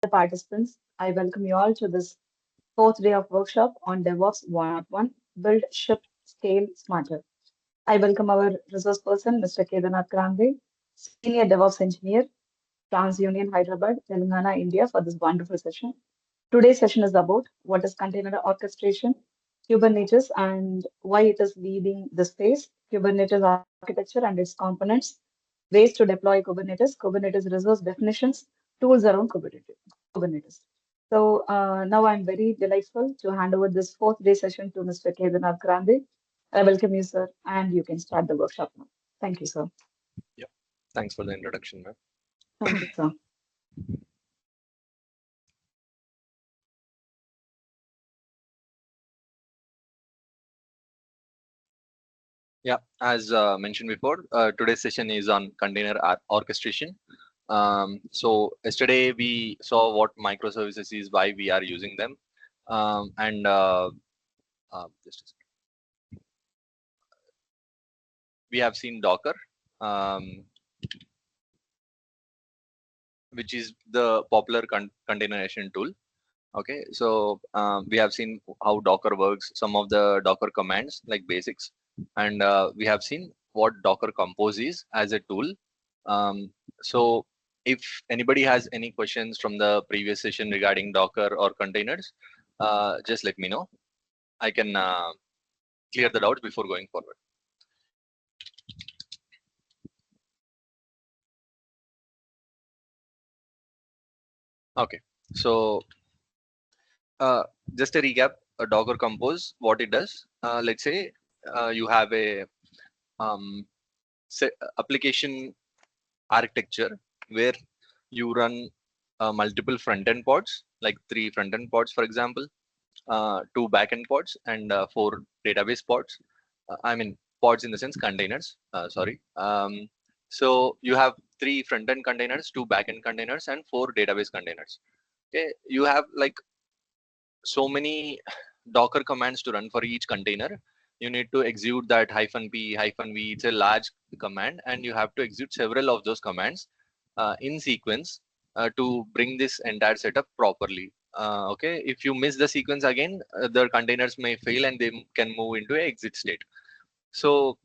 the participants. I welcome you all to this fourth day of workshop on DevOps 101, Build, Ship, Scale Smarter. I welcome our resource person, Mr. Kedarnath Grande, Senior DevOps Engineer, TransUnion Hyderabad, Telangana, India, for this wonderful session. Today's session is about what is container orchestration, Kubernetes, and why it is leading the space, Kubernetes architecture and its components, ways to deploy Kubernetes, Kubernetes resource definitions, tools around Kubernetes. So now I'm very delightful to hand over this fourth day session to Mr. Kedarnath Grande. I welcome you, sir, and you can start the workshop now. Thank you, sir. Yeah, thanks for the introduction, ma'am. Thank you, sir. Yeah, as mentioned before, today's session is on container orchestration. So yesterday we saw what microservices is, why we are using them, and just a second. We have seen Docker, which is the popular containerization tool. Okay, so we have seen how Docker works, some of the Docker commands like basics, and we have seen what Docker Compose is as a tool. So if anybody has any questions from the previous session regarding Docker or containers, just let me know. I can clear the doubts before going forward. Okay, so just a recap, Docker Compose, what it does. Let's say you have a application architecture where you run multiple front-end pods, like 3 front-end pods, for example, 2 back-end pods, and 4 database pods. I mean, pods in the sense containers, sorry. So you have 3 front-end containers, 2 back-end containers, and 4 database containers. Okay, you have like so many Docker commands to run for each container. You need to execute that -p-v. It's a large command, and you have to execute several of those commands in sequence to bring this entire setup properly. Okay, if you miss the sequence again, the containers may fail and they can move into a exit state. So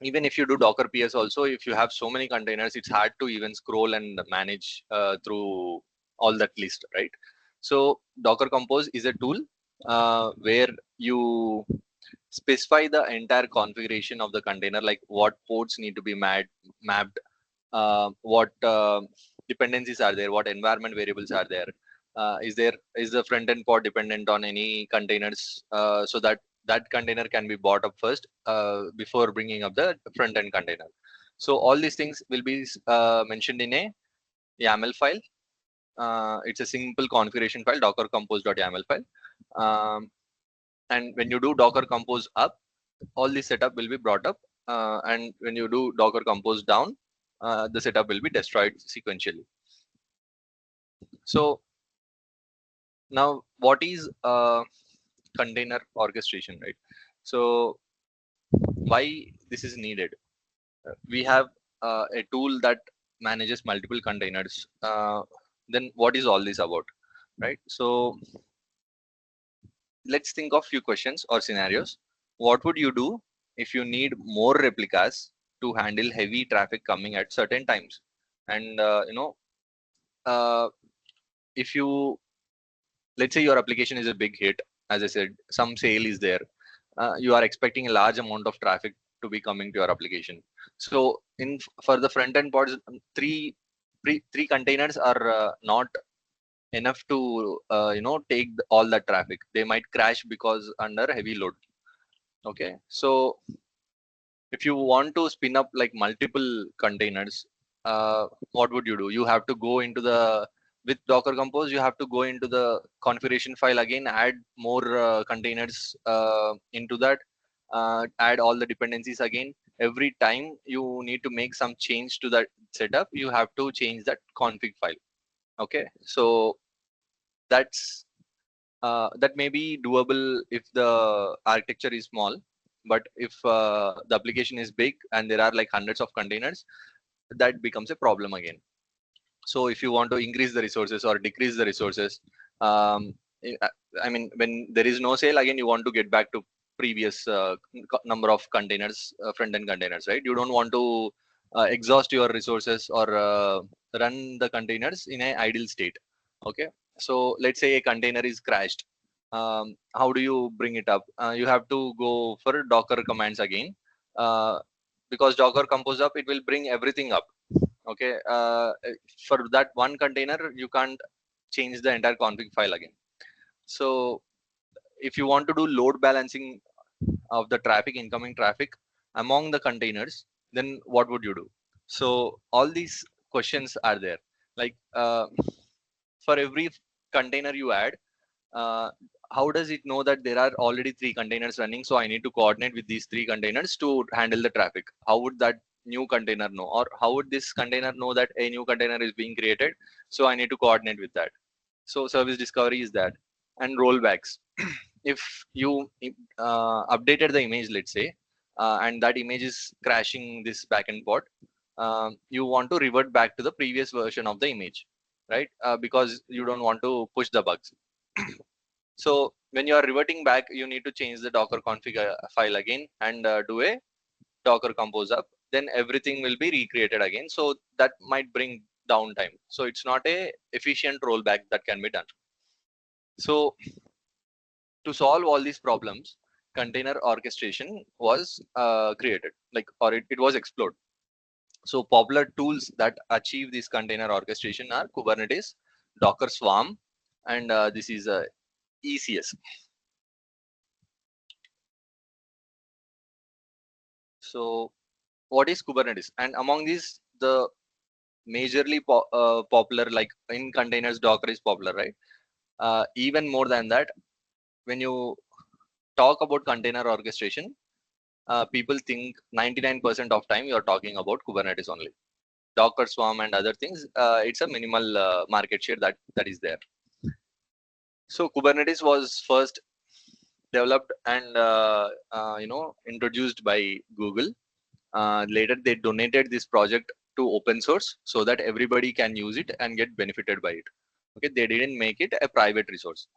even if you do Docker PS also, if you have so many containers, it's hard to even scroll and manage through all that list, right? So Docker Compose is a tool where you specify the entire configuration of the container, like what ports need to be mapped, what dependencies are there, what environment variables are there. Is the front end pod dependent on any containers, so that that container can be bought up first before bringing up the front end container. So all these things will be mentioned in a YAML file. It's a simple configuration file, docker compose.yaml file. And when you do Docker Compose up, all the setup will be brought up. And when you do Docker Compose down, the setup will be destroyed sequentially. So now what is container orchestration, right? So why this is needed? We have a tool that manages multiple containers. Then what is all this about, right? So let's think of few questions or scenarios. What would you do if you need more replicas to handle heavy traffic coming at certain times? And uh, if you, let's say your application is a big hit, as I said, some sale is there, you are expecting a large amount of traffic to be coming to your application. So in for the front end pods, three containers are not enough to take all that traffic. They might crash because under heavy load. Okay, so if you want to spin up like multiple containers, what would you do? You have to go into the, with Docker Compose, you have to go into the configuration file again, add more containers into that, add all the dependencies again. Every time you need to make some change to that setup, you have to change that config file. Okay, so that's that may be doable if the architecture is small, but if the application is big and there are like hundreds of containers, that becomes a problem again. So if you want to increase the resources or decrease the resources, um, i I mean, when there is no sale, again you want to get back to previous number of containers, front end containers, right? You don't want to exhaust your resources or run the containers in a idle state. Okay, so let's say a container is crashed. How do you bring it up? You have to go for docker commands again, uh, because docker compose up, it will bring everything up. Okay, for that one container you can't change the entire config file again. So if you want to do load balancing of the traffic, incoming traffic among the containers, then what would you do? So all these questions are there. Like, for every container you add, uh, how does it know that there are already three containers running, so I need to coordinate with these three containers to handle the traffic? How would that new container know, or how would this container know that a new container is being created, so I need to coordinate with that? So service discovery is that. And rollbacks. If you updated the image, let's say, and that image is crashing this backend pod, you want to revert back to the previous version of the image, right? Because you don't want to push the bugs. So when you are reverting back, you need to change the docker config file again and do a docker compose up. Then everything will be recreated again. So that might bring downtime. So it's not a efficient rollback that can be done. So to solve all these problems, container orchestration was created, like, or it was explored. So popular tools that achieve this container orchestration are Kubernetes, Docker Swarm, and this is ECS. So what is Kubernetes? And among these, the majorly popular, like in containers, Docker is popular, right? Even more than that, when you talk about container orchestration, people think 99% of time you're talking about Kubernetes only. Docker Swarm and other things, it's a minimal market share that is there. So Kubernetes was first developed and introduced by Google. Later, they donated this project to open source so that everybody can use it and get benefited by it. Okay, they didn't make it a private resource.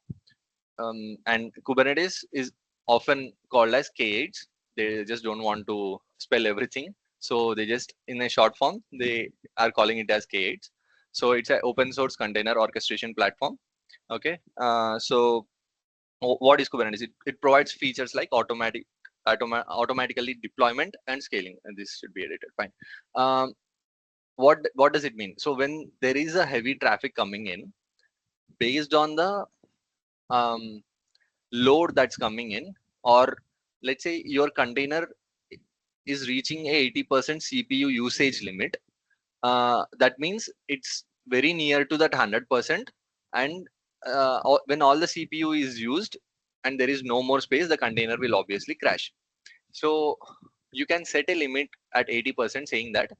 And Kubernetes is often called as K8s. They just don't want to spell everything, so they just, in a short form, they are calling it as K8s. So it's an open source container orchestration platform. Okay, so what is Kubernetes? It provides features like automatically deployment and scaling, and this should be edited. Fine. Um, what does it mean? So when there is a heavy traffic coming in, based on the um, load that's coming in, or let's say your container is reaching a 80% CPU usage limit, that means it's very near to that 100%. And when all the CPU is used and there is no more space, the container will obviously crash. So you can set a limit at 80%, saying that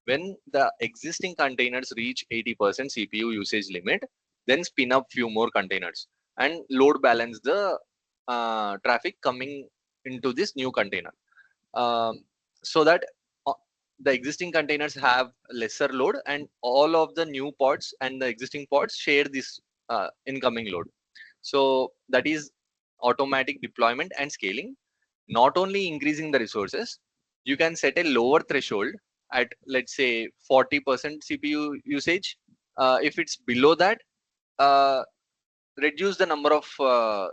when the existing containers reach 80% CPU usage limit, then spin up few more containers and load balance the traffic coming into this new container, um, so that uh, the existing containers have lesser load and all of the new pods and the existing pods share this incoming load. So that is automatic deployment and scaling. Not only increasing the resources, you can set a lower threshold at, let's say, 40% CPU usage. If it's below that, uh, reduce the number of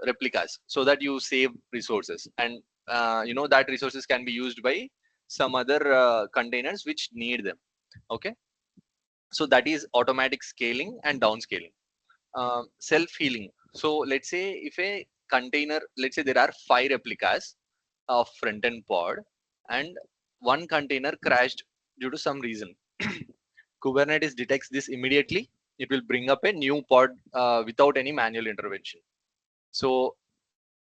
replicas so that you save resources, and that resources can be used by some other containers which need them. Okay, so that is automatic scaling and downscaling. Self healing. So let's say if a container, let's say there are 5 replicas of front end pod, and one container crashed due to some reason. Kubernetes detects this immediately. It will bring up a new pod without any manual intervention. So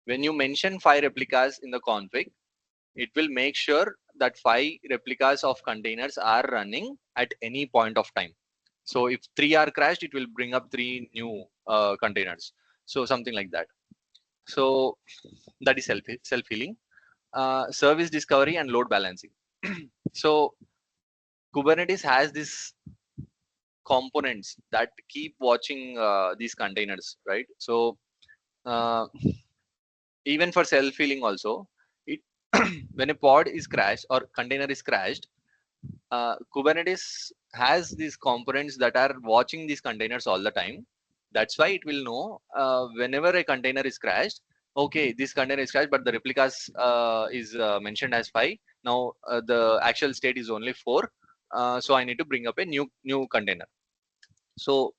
when you mention 5 replicas in the config, it will make sure that 5 replicas of containers are running at any point of time. So if 3 are crashed, it will bring up 3 new containers. So something like that. So that is self healing. Service discovery and load balancing. So Kubernetes has this components that keep watching these containers, right? So uh, even for self-healing also, it when a pod is crashed or container is crashed, Kubernetes has these components that are watching these containers all the time. That's why it will know whenever a container is crashed. Okay, this container is crashed, but the replicas is mentioned as 5. Now the actual state is only 4. So I need to bring up a new container. So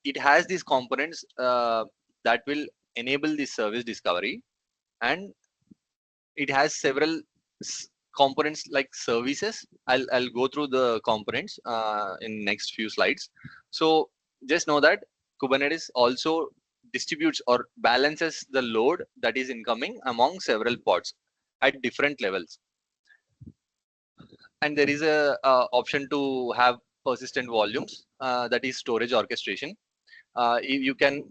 it has these components that will enable this service discovery, and it has several components like services. I'll go through the components in next few slides. So just know that Kubernetes also distributes or balances the load that is incoming among several pods at different levels. And there is a option to have persistent volumes, that is storage orchestration. You can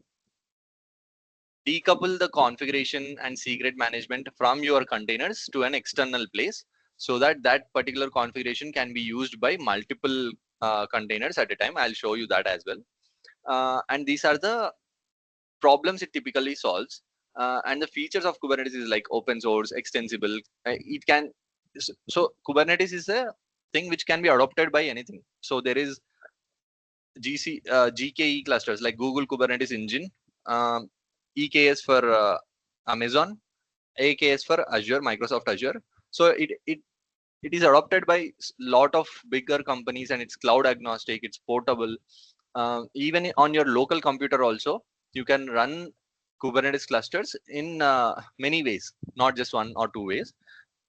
decouple the configuration and secret management from your containers to an external place, so that that particular configuration can be used by multiple containers at a time. I'll show you that as well. And these are the problems it typically solves. And the features of Kubernetes is like open source, extensible. It can so Kubernetes is a thing which can be adopted by anything. So there is GKE clusters like Google Kubernetes Engine, um, EKS for Amazon, AKS for Azure, Microsoft Azure. So it is adopted by lot of bigger companies, and it's cloud agnostic, it's portable. Even on your local computer also, you can run Kubernetes clusters in many ways, not just one or two ways.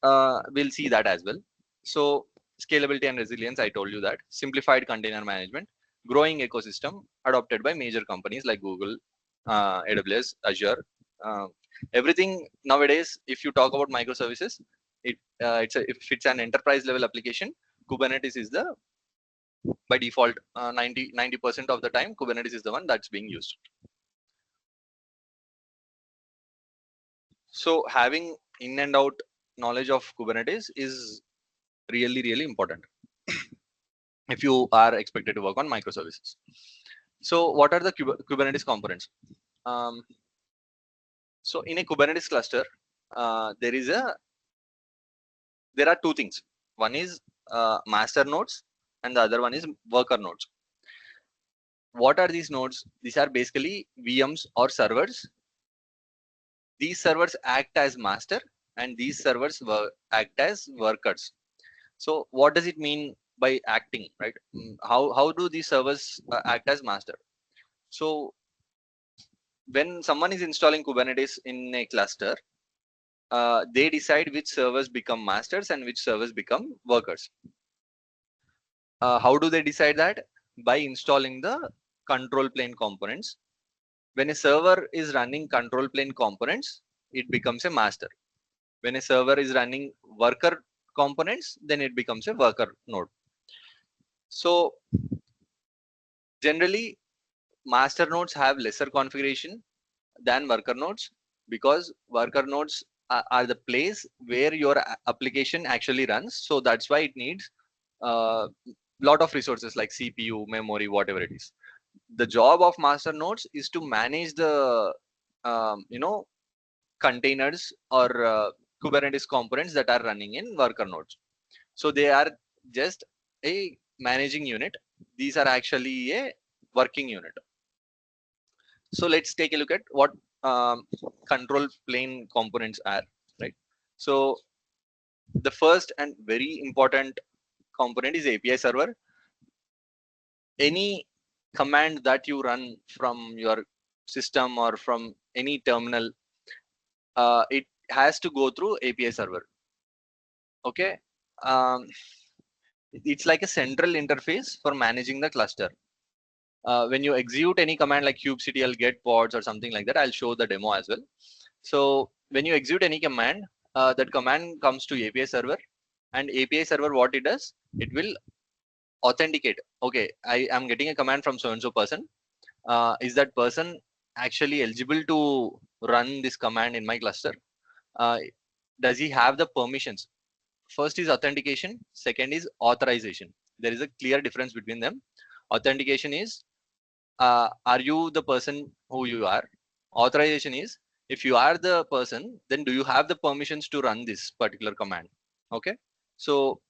We'll see that as well. So scalability and resilience, I told you that. Simplified container management, growing ecosystem adopted by major companies like Google, AWS, Azure. Uh, Everything nowadays, if you talk about microservices, if it's an enterprise level application, Kubernetes is the by default 90% of the time Kubernetes is the one that's being used. So having in and out knowledge of Kubernetes is really important if you are expected to work on microservices. So what are the Kubernetes components? Um, so in a Kubernetes cluster, there are two things. One is master nodes, and the other one is worker nodes. What are these nodes? These are basically VMs or servers. These servers act as master, and these servers act as workers. So what does it mean by acting, right? How do these servers act as master? So when someone is installing Kubernetes in a cluster, they decide which servers become masters and which servers become workers. How do they decide that? By installing the control plane components. When a server is running control plane components, it becomes a master. When a server is running worker components, then it becomes a worker node. So generally, master nodes have lesser configuration than worker nodes, because worker nodes are the place where your application actually runs. So that's why it needs a lot of resources like CPU, memory, whatever it is. The job of master nodes is to manage the containers or Kubernetes components that are running in worker nodes. So they are just a managing unit. These are actually a working unit. So let's take a look at what control plane components are, right? So the first and very important component is API server. Any command that you run from your system or from any terminal, it has to go through API server. Okay. Um, it's like a central interface for managing the cluster. When you execute any command like kubectl get pods or something like that, I'll show the demo as well. So when you execute any command, that command comes to API server, and API server, what it does, it will authenticate. Okay, I am getting a command from so and so person. Is that person actually eligible to run this command in my cluster? Uh, does he have the permissions? First is authentication, second is authorization. There is a clear difference between them. Authentication is, are you the person who you are? Authorization is, if you are the person, then do you have the permissions to run this particular command? Okay, so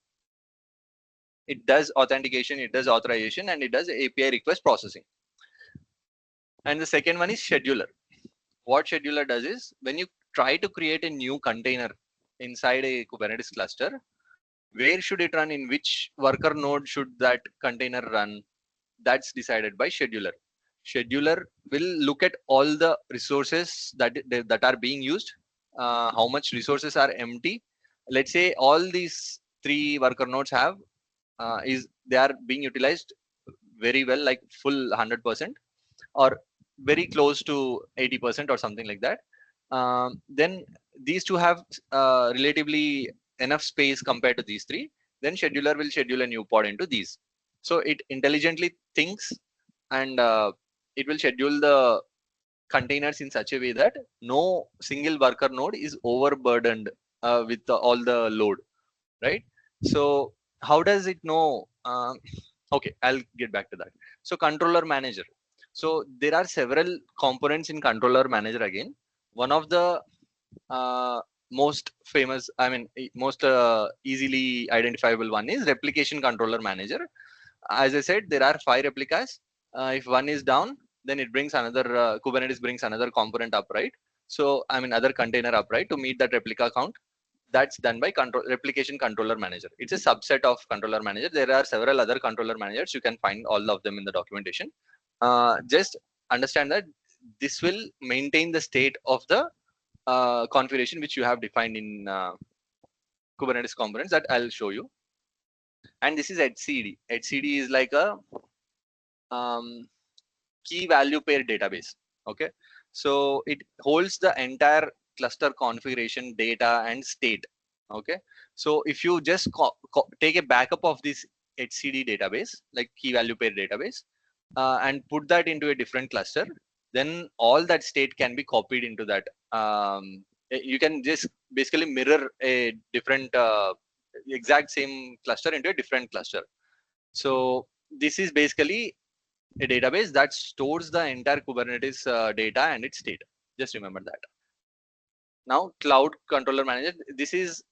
it does authentication, it does authorization, and it does API request processing. And the second one is scheduler. What scheduler does is, when you try to create a new container inside a Kubernetes cluster, where should it run, in which worker node should that container run, that's decided by scheduler. Scheduler will look at all the resources that are being used, how much resources are empty. Let's say all these three worker nodes have they are being utilized very well, like full 100%, or very close to 80% or something like that. Then these two have relatively enough space compared to these three. Then scheduler will schedule a new pod into these. So it intelligently thinks, and it will schedule the containers in such a way that no single worker node is overburdened with all the load, right? So how does it know? Okay, I'll get back to that. So controller manager. So there are several components in controller manager again. One of the uh, most famous, I mean, most easily identifiable one is replication controller manager. As I said, there are 5 replicas. If one is down, then it brings another, Kubernetes brings another component up, right? So, I mean, other container up, right, to meet that replica count. That's done by replication controller manager. It's a subset of controller manager. There are several other controller managers. You can find all of them in the documentation. Just understand that this will maintain the state of the configuration which you have defined in Kubernetes components that I'll show you. And this is HCD. HCD is like a um, key value pair database. Okay, so it holds the entire cluster configuration data and state. Okay, so if you just take a backup of this HCD database, like key value pair database, and put that into a different cluster, then all that state can be copied into that. You can just basically mirror a different exact same cluster into a different cluster. So this is basically a database that stores the entire Kubernetes data and its state. Just remember that. Now, cloud controller manager. This is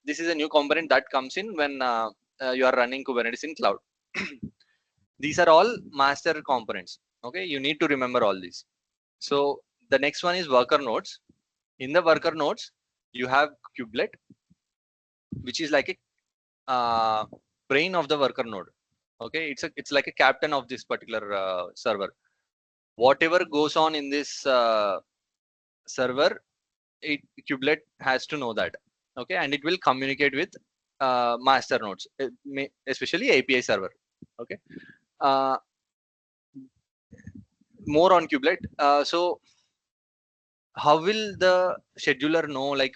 a new component that comes in when you are running Kubernetes in cloud. These are all master components. Okay, you need to remember all these. So the next one is worker nodes. In the worker nodes, you have kubelet, which is like a brain of the worker node. Okay, it's like a captain of this particular server. Whatever goes on in this server, kubelet has to know that. Okay, and it will communicate with master nodes, especially API server. Okay, uh, more on kubelet. So how will the scheduler know, like,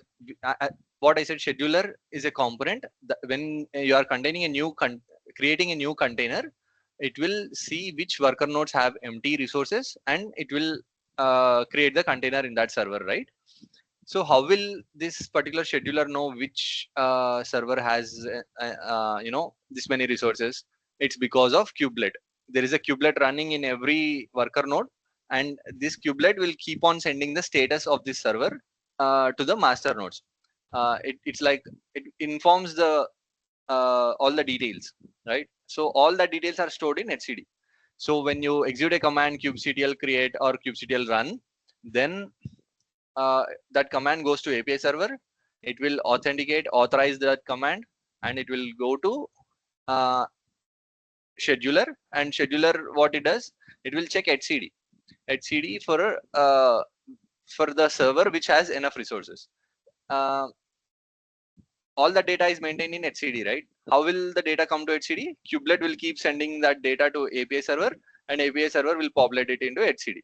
what I said, scheduler is a component that when you are containing a new creating a new container, it will see which worker nodes have empty resources, and it will create the container in that server, right? So how will this particular scheduler know which server has this many resources? It's because of kubelet. There is a kubelet running in every worker node, and this kubelet will keep on sending the status of this server to the master nodes. It's like it informs the all the details, right? So all the details are stored in HCD. So when you execute a command kubectl create or kubectl run, then that command goes to API server. It will authorize that command, and it will go to uh, scheduler. And scheduler, what it does, it will check HCD for the server which has enough resources. Uh, all the data is maintained in HCD, right? How will the data come to HCD? Kubelet will keep sending that data to API server, and API server will populate it into HCD.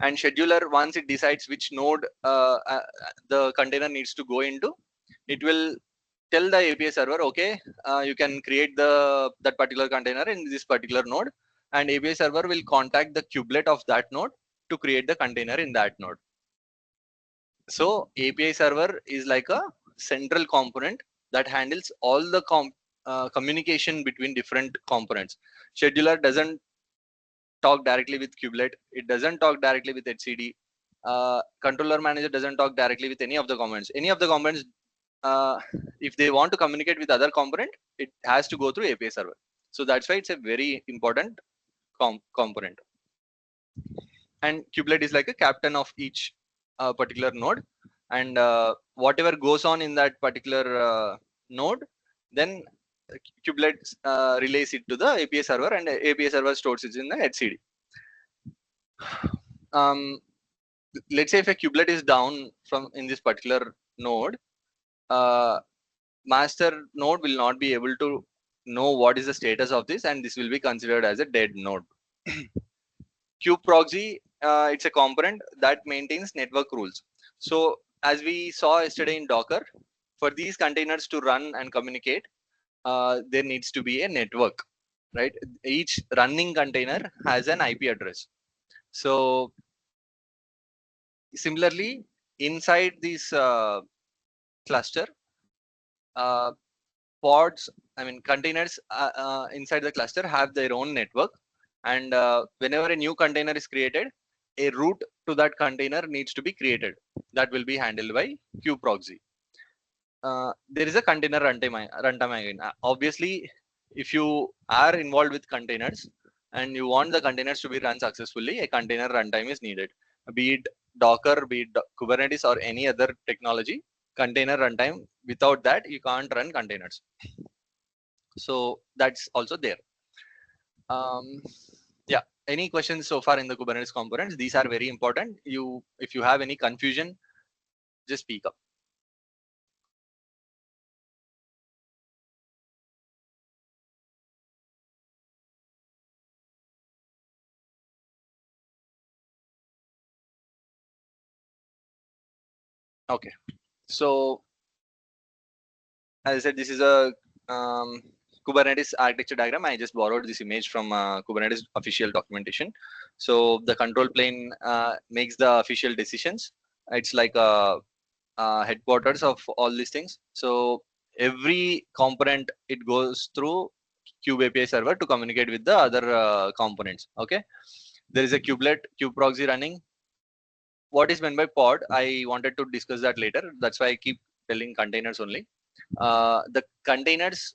And scheduler, once it decides which node the container needs to go into, it will tell the API server, okay, you can create that particular container in this particular node, and API server will contact the kubelet of that node to create the container in that node. So API server is like a central component that handles all the communication between different components. Scheduler doesn't talk directly with kubelet. It doesn't talk directly with etcd. Controller manager doesn't talk directly with any of the components. Any of the components, uh, if they want to communicate with other component, it has to go through API server. So that's why it's a very important component. And kubelet is like a captain of each particular node, and whatever goes on in that particular node, then kubelet relays it to the API server, and the API server stores it in the etcd. um, let's say if a kubelet is down from in this particular node, uh, master node will not be able to know what is the status of this, and this will be considered as a dead node. Kube proxy, it's a component that maintains network rules. So as we saw yesterday in Docker, for these containers to run and communicate, there needs to be a network, right? Each running container has an IP address. So similarly, inside this cluster, uh, pods, I mean containers inside the cluster have their own network, and whenever a new container is created, a route to that container needs to be created. That will be handled by kube proxy. There is a container runtime again. Obviously, if you are involved with containers and you want the containers to be run successfully, a container runtime is needed. Be it Docker, be it Kubernetes, or any other technology, container runtime. Without that, you can't run containers. So that's also there. Yeah. Any questions so far in the Kubernetes components? These are very important. If you have any confusion, just speak up. Okay. So as I said, this is a Kubernetes architecture diagram. I just borrowed this image from Kubernetes official documentation. So the control plane makes the official decisions. It's like a headquarters of all these things. So every component, it goes through Kube API server to communicate with the other components. Okay. There is a kubelet, kube proxy running. What is meant by pod? I wanted to discuss that later. That's why I keep telling containers only. The containers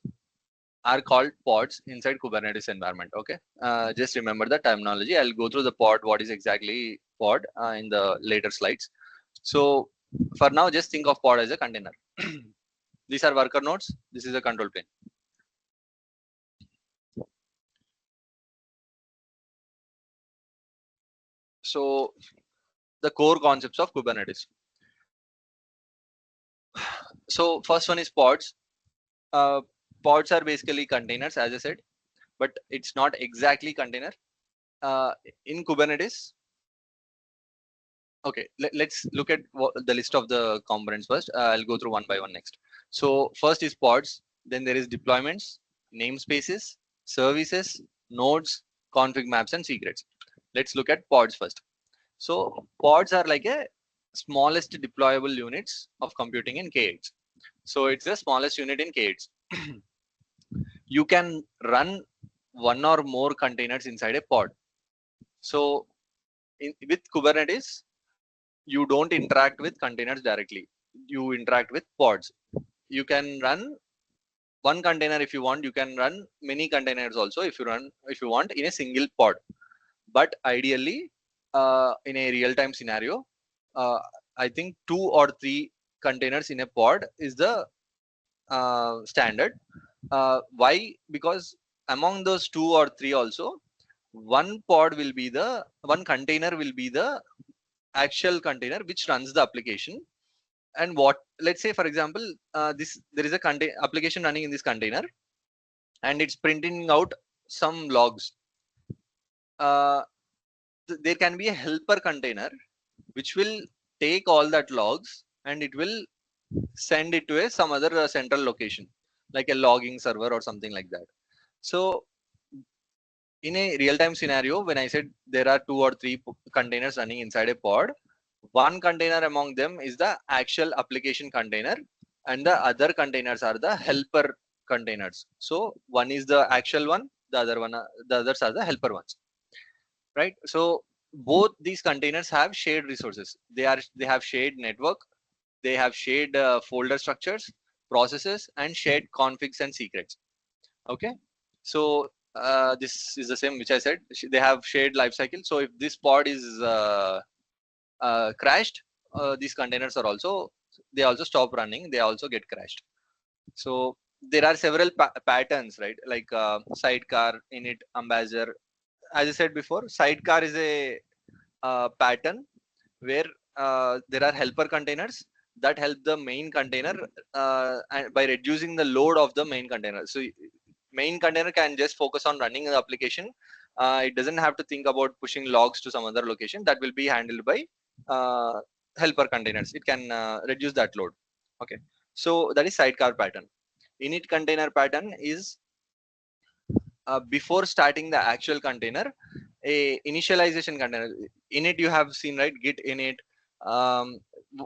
are called pods inside Kubernetes environment. Okay, just remember the terminology. I'll go through the pod, what is exactly pod in the later slides. So for now, just think of pod as a container. These are worker nodes. This is a control plane. So the core concepts of Kubernetes. So first one is pods. Pods are basically containers, as I said, but it's not exactly container. In Kubernetes, okay, let's look at the list of the components first. I'll go through one by one next. So first is pods, then there is deployments, namespaces, services, nodes, config maps, and secrets. Let's look at pods first. So pods are like a smallest deployable units of computing in K8s. So it's the smallest unit in K8s. You can run one or more containers inside a pod. So with Kubernetes, you don't interact with containers directly. You interact with pods. You can run one container if you want. You can run many containers also if you want in a single pod. But ideally, in a real-time scenario, I think 2 or 3 containers in a pod is the standard. Why? Because among those 2 or 3 also, one container will be the actual container which runs the application. And what, let's say for example, there is a application running in this container, and it's printing out some logs. There can be a helper container which will take all that logs, and it will send it to some other central location, like a logging server or something like that. So in a real-time scenario, when I said there are 2 or 3 containers running inside a pod, one container among them is the actual application container, and the other containers are the helper containers. So one is the actual one, The others are the helper ones, right? So both these containers have shared resources. They have shared network, they have shared folder structures, processes, and shared configs and secrets. Okay, so this is the same which I said. They have shared lifecycle. So if this pod is crashed, these containers are also, they also stop running. They also get crashed. So there are several patterns, right? Like sidecar, init, ambassador. As I said before, sidecar is a pattern where there are helper containers that help the main container and by reducing the load of the main container. So main container can just focus on running the application. It doesn't have to think about pushing logs to some other location. That will be handled by uh, helper containers. It can reduce that load. Okay, so that is sidecar pattern. Init container pattern is before starting the actual container, a initialization container. Init you have seen, right? Git init. um,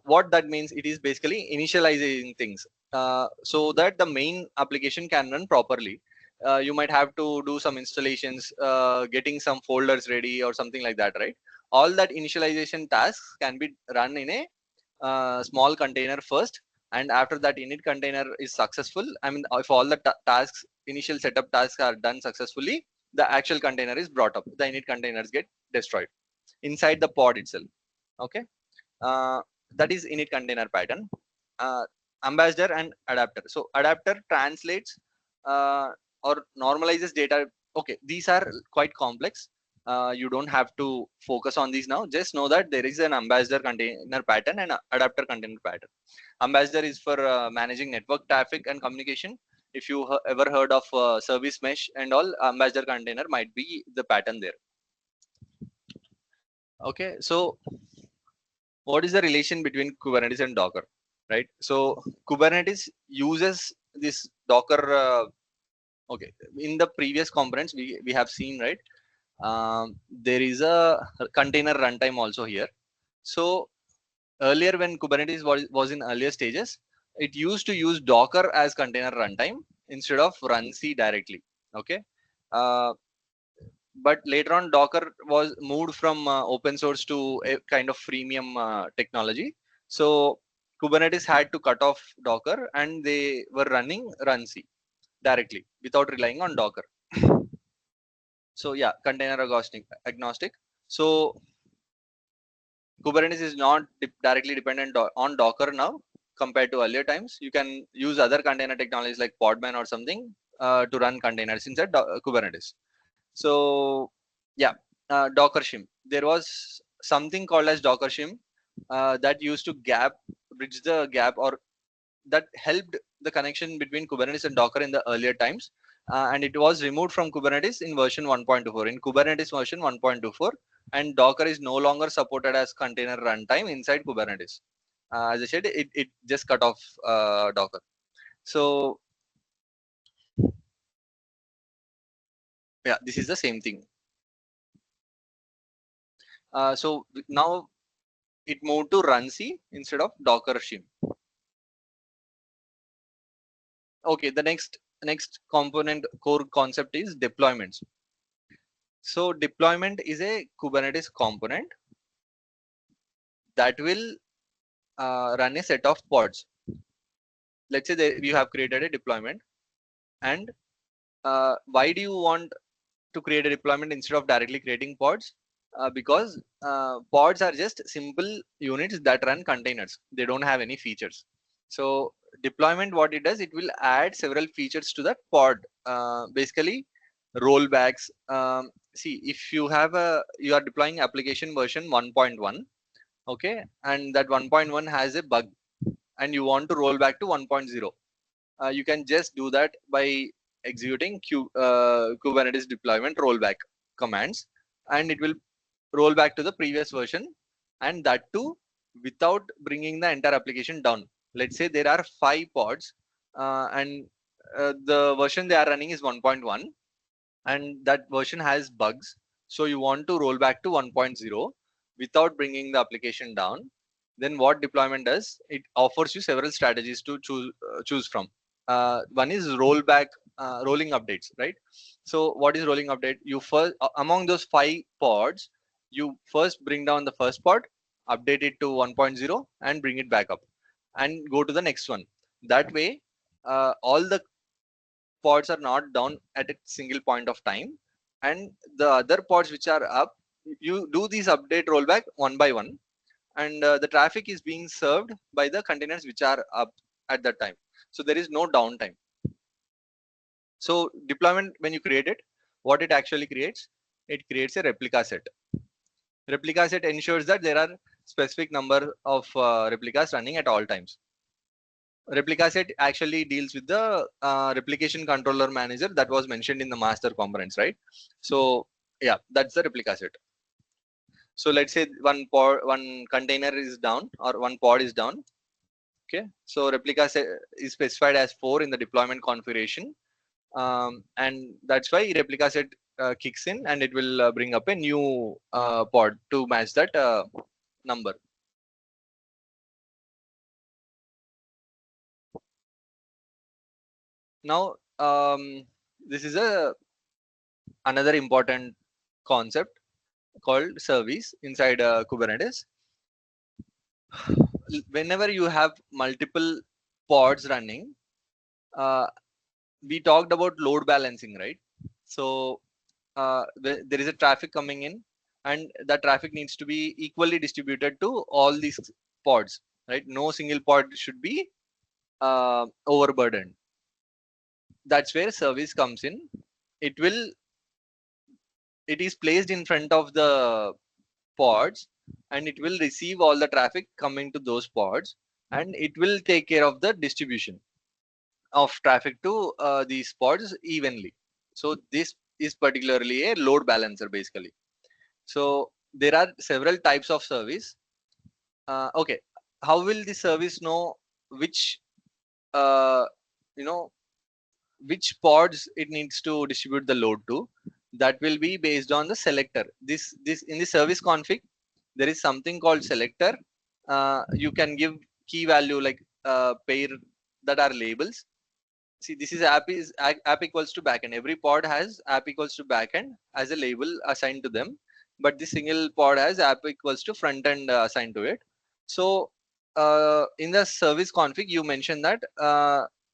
what that means, it is basically initializing things so that the main application can run properly. You might have to do some installations, getting some folders ready or something like that, right? All that initialization tasks can be run in a small container first, and after that init container is successful, I mean, if all the tasks, initial setup tasks are done successfully, the actual container is brought up. The init containers get destroyed inside the pod itself. Okay, uh, that is init container pattern. uh, Ambassador and adapter. So adapter translates uh, or normalizes data. Okay, these are quite complex. You don't have to focus on these now. Just know that there is an ambassador container pattern and adapter container pattern. Ambassador is for managing network traffic and communication. If you ever heard of service mesh and all, ambassador container might be the pattern there. Okay, so what is the relation between Kubernetes and Docker, right? So Kubernetes uses this Docker. Okay, in the previous components we have seen, right? There is a container runtime also here. So earlier when Kubernetes was in earlier stages, it used to use Docker as container runtime instead of runc directly. Okay. Uh, but later on Docker was moved from open source to a kind of freemium technology. So Kubernetes had to cut off Docker and they were running runc directly without relying on Docker. So yeah, container agnostic. So Kubernetes is not directly dependent on Docker now compared to earlier times. You can use other container technologies like Podman or something to run containers inside Kubernetes. So yeah, Docker shim. There was something called as Docker shim that used to bridge the gap, or that helped the connection between Kubernetes and Docker in the earlier times. And it was removed from Kubernetes in version 1.24. In Kubernetes version 1.24, and Docker is no longer supported as container runtime inside Kubernetes. As I said, it just cut off Docker. So yeah, this is the same thing. So now it moved to runc instead of Docker shim. Okay, the next component core concept is deployments. So deployment is a Kubernetes component that will run a set of pods. Let's say that you have created a deployment, and why do you want to create a deployment instead of directly creating pods? Because pods are just simple units that run containers. They don't have any features. So deployment, what it does, it will add several features to that pod. Basically, rollbacks. See, if you are deploying application version 1.1, okay, and that 1.1 has a bug, and you want to roll back to 1.0, you can just do that by executing Kubernetes deployment rollback commands, and it will roll back to the previous version, and that too without bringing the entire application down. Let's say there are 5 pods, and the version they are running is 1.1, and that version has bugs. So you want to roll back to 1.0 without bringing the application down. Then what deployment does, it offers you several strategies to choose from. One is rolling updates, right? So what is rolling update? You first among those 5 pods, you first bring down the first pod, update it to 1.0, and bring it back up, and go to the next one. That way, all the pods are not down at a single point of time, and the other pods which are up, you do these update rollback one by one, and the traffic is being served by the containers which are up at that time. So there is no downtime. So deployment, when you create it, what it actually creates, it creates a replica set. Replica set ensures that there are specific number of replicas running at all times. Replica set actually deals with the replication controller manager that was mentioned in the master components, right? So yeah, that's the replica set. So let's say one container is down, or one pod is down. Okay, so replica set is specified as 4 in the deployment configuration, and that's why replica set kicks in, and it will bring up a new pod to match that number. Now, this is a another important concept called service inside Kubernetes. Whenever you have multiple pods running, uh, we talked about load balancing, right? So there is a traffic coming in, and that traffic needs to be equally distributed to all these pods, right? No single pod should be overburdened. That's where service comes in. It will it is placed in front of the pods, and it will receive all the traffic coming to those pods, and it will take care of the distribution of traffic to these pods evenly. So this is particularly a load balancer basically. So there are several types of service. Okay, how will the service know which uh, you know which pods it needs to distribute the load to? That will be based on the selector. This in the service config, there is something called selector. You can give key value like pair that are labels. See, this is app equals to backend. Every pod has app equals to backend as a label assigned to them, but the single pod has app equals to front end assigned to it. So in the service config, you mentioned that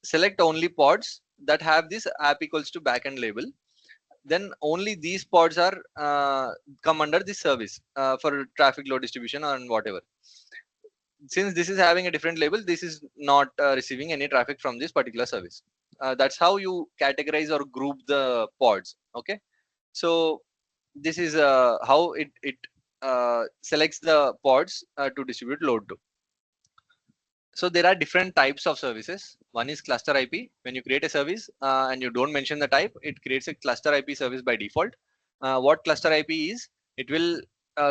select only pods that have this app equals to backend label. Then only these pods are come under this service for traffic load distribution and whatever. Since this is having a different label, this is not receiving any traffic from this particular service. That's how you categorize or group the pods. Okay, so this is how it selects the pods to distribute load to. So there are different types of services. One is cluster IP. When you create a service and you don't mention the type, it creates a cluster IP service by default. What cluster IP is, it will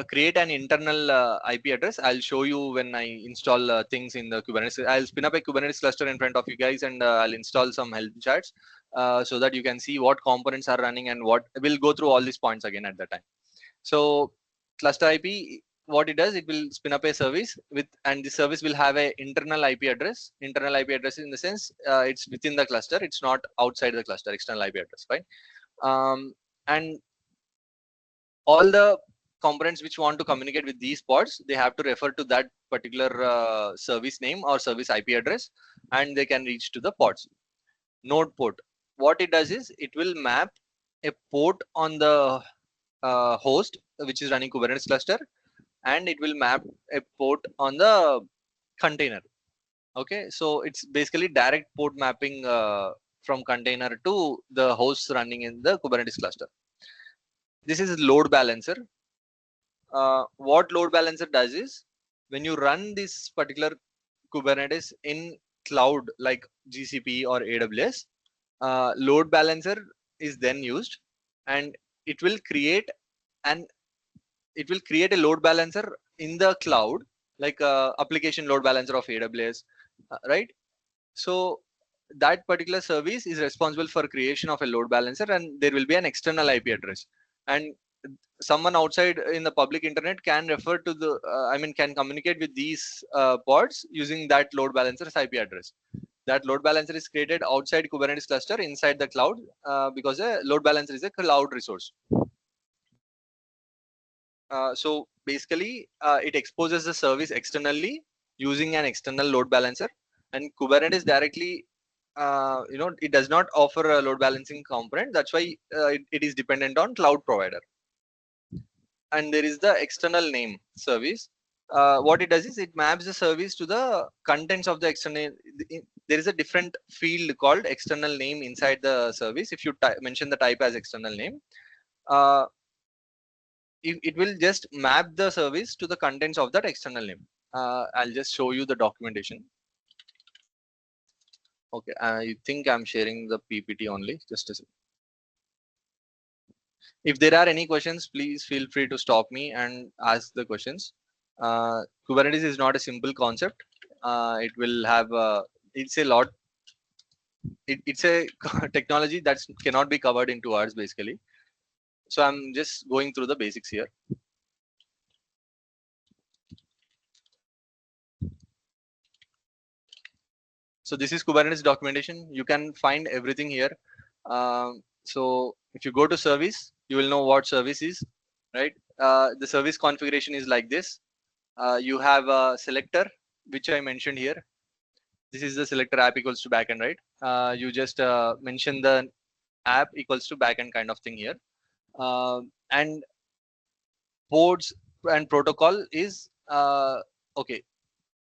create an internal IP address. I'll show you when I install things in the Kubernetes. I'll spin up a Kubernetes cluster in front of you guys, and I'll install some help charts so that you can see what components are running and what. We'll go through all these points again at that time. So cluster IP, what it does, it will spin up a service with, and the service will have a internal IP address. Internal IP address in the sense it's within the cluster, it's not outside the cluster. External IP address, right? And all the components which want to communicate with these pods, they have to refer to that particular service name or service IP address, and they can reach to the pods. Node port, what it does is it will map a port on the host which is running Kubernetes cluster, and it will map a port on the container. Okay, so it's basically direct port mapping from container to the hosts running in the Kubernetes cluster. This is load balancer. What load balancer does is, when you run this particular Kubernetes in cloud like GCP or AWS, load balancer is then used, and it will create an a load balancer in the cloud, like application load balancer of AWS, right? So that particular service is responsible for creation of a load balancer, and there will be an external IP address, and someone outside in the public internet can refer to the can communicate with these pods using that load balancer's IP address. That load balancer is created outside Kubernetes cluster inside the cloud because a load balancer is a cloud resource. So basically, it exposes the service externally using an external load balancer, and Kubernetes directly, it does not offer a load balancing component. That's why it is dependent on cloud provider. And there is the external name service. What it does is it maps the service to the contents of the external. There is a different field called external name inside the service. If you mention the type as external name, uh, it will just map the service to the contents of that external name. I'll just show you the documentation. Okay, I think I'm sharing the PPT only. Just a second. If there are any questions, please feel free to stop me and ask the questions. Kubernetes is not a simple concept. It will have it's a lot. It's a technology that cannot be covered in 2 hours basically. So I'm just going through the basics here. So this is Kubernetes documentation. You can find everything here. So if you go to service, you will know what service is, right? The service configuration is like this. You have a selector, which I mentioned here. This is the selector app equals to backend, right? You just mention the app equals to backend kind of thing here. And ports and protocol is okay.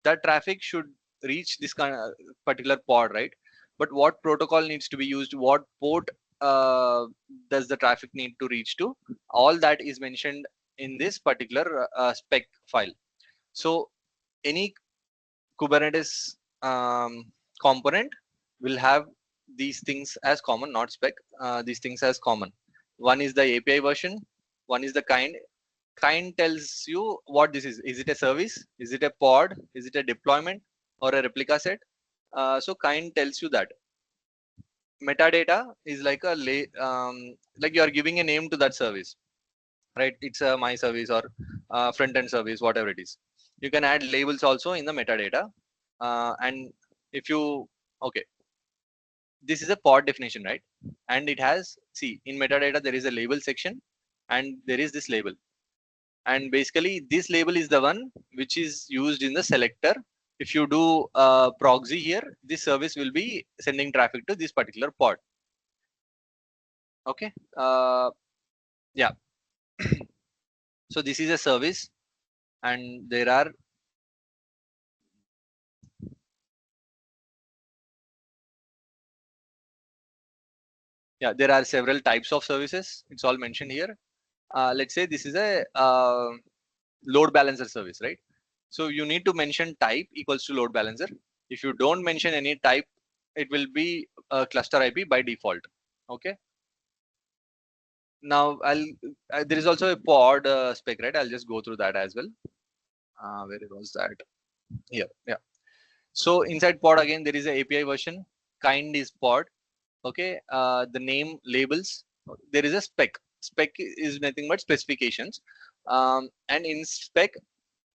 That traffic should reach this kind of particular pod, right? But what protocol needs to be used, what port does the traffic need to reach to, all that is mentioned in this particular spec file. So any Kubernetes component will have these things as common, not spec, these things as common. One is the API version, one is the kind tells you what this is. Is it a service? Is it a pod? Is it a deployment or a replica set? So kind tells you that. Metadata is like like you are giving a name to that service, right? It's a my service or front end service, whatever it is. You can add labels also in the metadata. And if you, okay, this is a pod definition, right? And it has, see, in metadata, there is a label section and there is this label. And basically this label is the one which is used in the selector. If you do proxy here, this service will be sending traffic to this particular pod. Okay. Yeah. So this is a service and there are, yeah, there are several types of services. It's all mentioned here. Let's say this is a load balancer service, right? So you need to mention type equals to load balancer. If you don't mention any type, it will be a cluster IP by default. Okay. Now there is also a pod spec, right? I'll just go through that as well. Where was that? Here, yeah. So inside pod again, there is a API version. Kind is pod. Okay. The name labels. There is a spec. Spec is nothing but specifications. And in spec,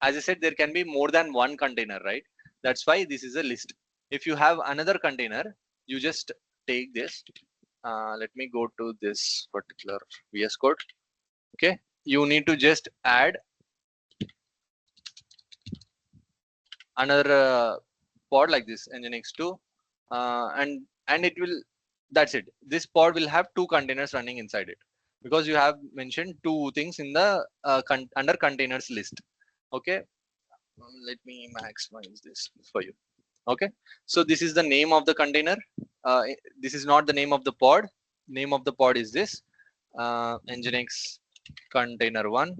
as I said, there can be more than one container, right? That's why this is a list. If you have another container, you just take this. Let me go to this particular VS Code. Okay, you need to just add another pod like this, nginx2, and it will. That's it. This pod will have two containers running inside it because you have mentioned two things in the under containers list. Okay, let me maximize this for you. Okay, so this is the name of the container. This is not the name of the pod. Name of the pod is this nginx container 1,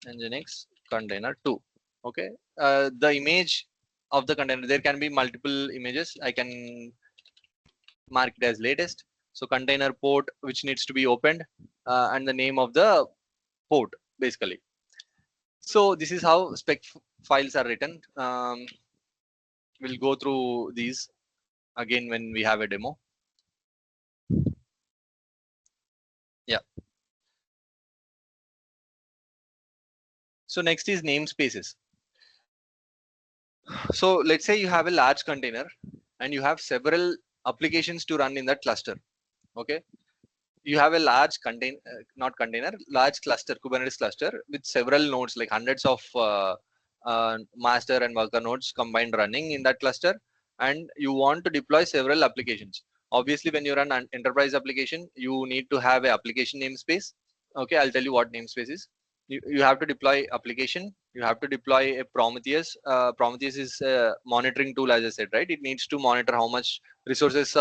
nginx container 2. Okay, the image of the container, there can be multiple images. I can mark it as latest. So container port which needs to be opened and the name of the port basically. So this is how spec files are written. We'll go through these again when we have a demo. Yeah. So next is namespaces. So let's say you have a large container and you have several applications to run in that cluster. Okay, you have a large not container, large cluster, Kubernetes cluster with several nodes, like hundreds of master and worker nodes combined running in that cluster, and you want to deploy several applications. Obviously, when you run an enterprise application, you need to have a application namespace. Okay, I'll tell you what namespace is. You have to deploy application. You have to deploy a Prometheus. Prometheus is a monitoring tool, as I said, right? It needs to monitor how much resources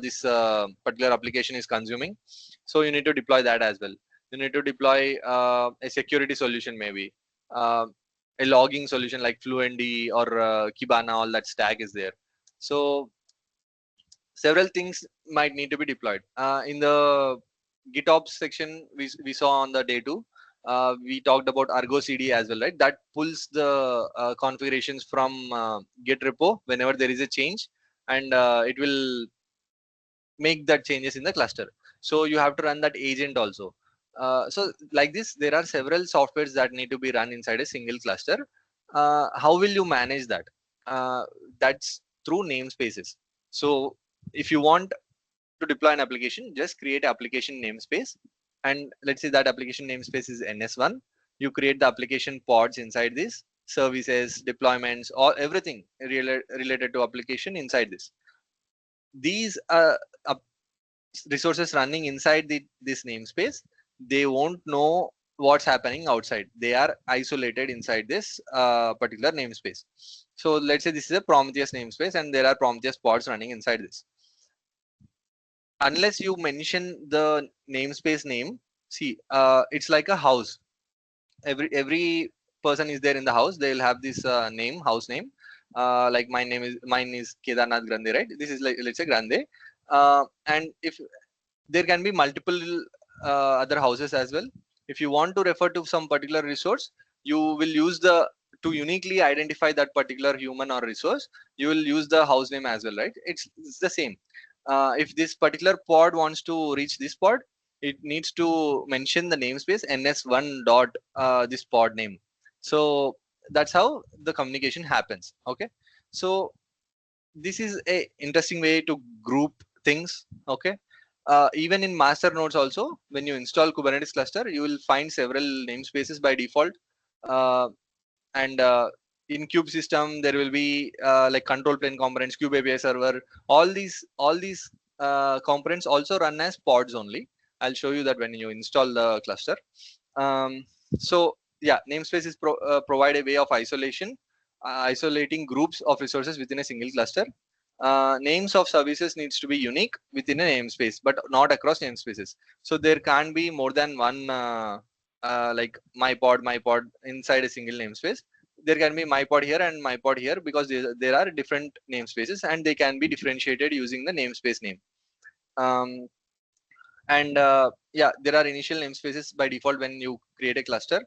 this particular application is consuming. So you need to deploy that as well. You need to deploy a security solution, maybe uh, a logging solution like Fluentd or Kibana. All that stack is there. So several things might need to be deployed. In the GitOps section, we saw on the day two, we talked about Argo CD as well, right? That pulls the configurations from Git repo whenever there is a change, and it will make that changes in the cluster. So you have to run that agent also. So like this, there are several softwares that need to be run inside a single cluster. How will you manage that? Uh, that's through namespaces. So if you want to deploy an application, just create application namespace. And let's say that application namespace is NS1. You create the application pods inside this, services, deployments, or everything related to application inside this. These resources running inside this namespace, they won't know what's happening outside. They are isolated inside this particular namespace. So let's say this is a Prometheus namespace and there are Prometheus pods running inside this. Unless you mention the namespace name, see, it's like a house. Every person is there in the house, they'll have this name, house name. Like mine is Kedarnath Grande, right? This is like, let's say, Grande. And if there can be multiple other houses as well. If you want to refer to some particular resource, you will use the, to uniquely identify that particular human or resource, you will use the house name as well, right? It's the same. If this particular pod wants to reach this pod, it needs to mention the namespace ns1 dot this pod name. So that's how the communication happens. Okay, so this is a interesting way to group things. Okay, even in master nodes also, when you install Kubernetes cluster, you will find several namespaces by default. Uh, and in kube system, there will be like control plane components, kube API server. All these components also run as pods only. I'll show you that when you install the cluster. Um, so yeah, namespace is provide a way of isolating groups of resources within a single cluster. Names of services needs to be unique within a namespace, but not across namespaces. So there can't be more than one like my pod inside a single namespace. There can be my pod here and my pod here, because there are different namespaces and they can be differentiated using the namespace name. um, and yeah, there are initial namespaces by default when you create a cluster.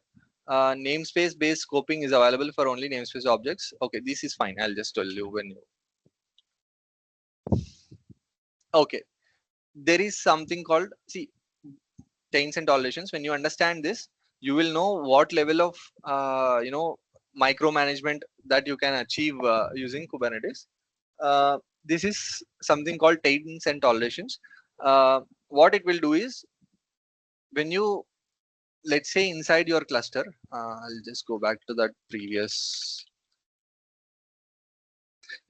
Namespace based scoping is available for only namespace objects. Okay, this is fine, I'll just tell you when you. Okay, there is something called, see, taints and tolerations. When you understand this, you will know what level of micromanagement that you can achieve using Kubernetes. This is something called taints and tolerations. What it will do is, when you, let's say, inside your cluster, I'll just go back to that previous.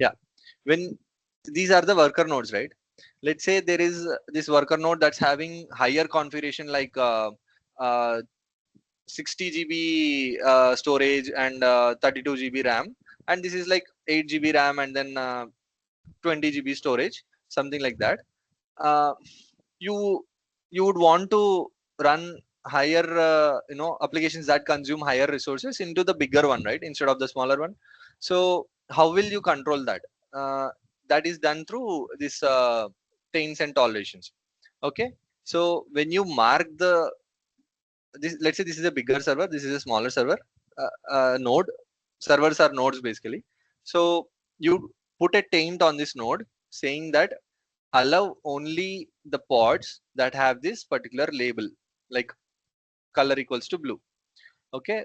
Yeah, when these are the worker nodes, right? Let's say there is this worker node that's having higher configuration, like 60 GB storage and 32 GB RAM, and this is like 8 GB RAM and then 20 GB storage, something like that. uh, you you would want to run higher applications that consume higher resources into the bigger one, right, instead of the smaller one. So how will you control that? uh, that is done through this taints and tolerations. Okay, so when you mark the this, let's say this is a bigger server, this is a smaller server, node. Servers are nodes basically. So you put a taint on this node saying that allow only the pods that have this particular label, like color equals to blue. Okay.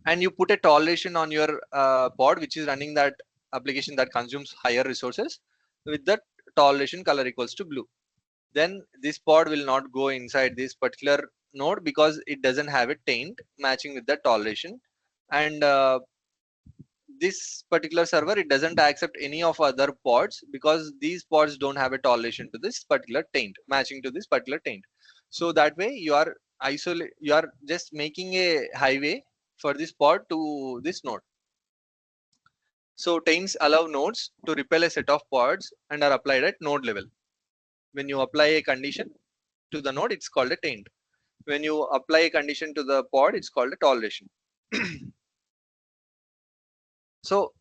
and you put a toleration on your pod which is running that application that consumes higher resources with the toleration color equals to blue, then this pod will not go inside this particular node because it doesn't have a taint matching with the toleration. And this particular server, it doesn't accept any of other pods because these pods don't have a toleration to this particular taint matching to this particular taint. So that way you are you are just making a highway for this pod to this node. So taints allow nodes to repel a set of pods and are applied at node level. When you apply a condition to the node, it's called a taint. When you apply a condition to the pod, it's called a toleration. So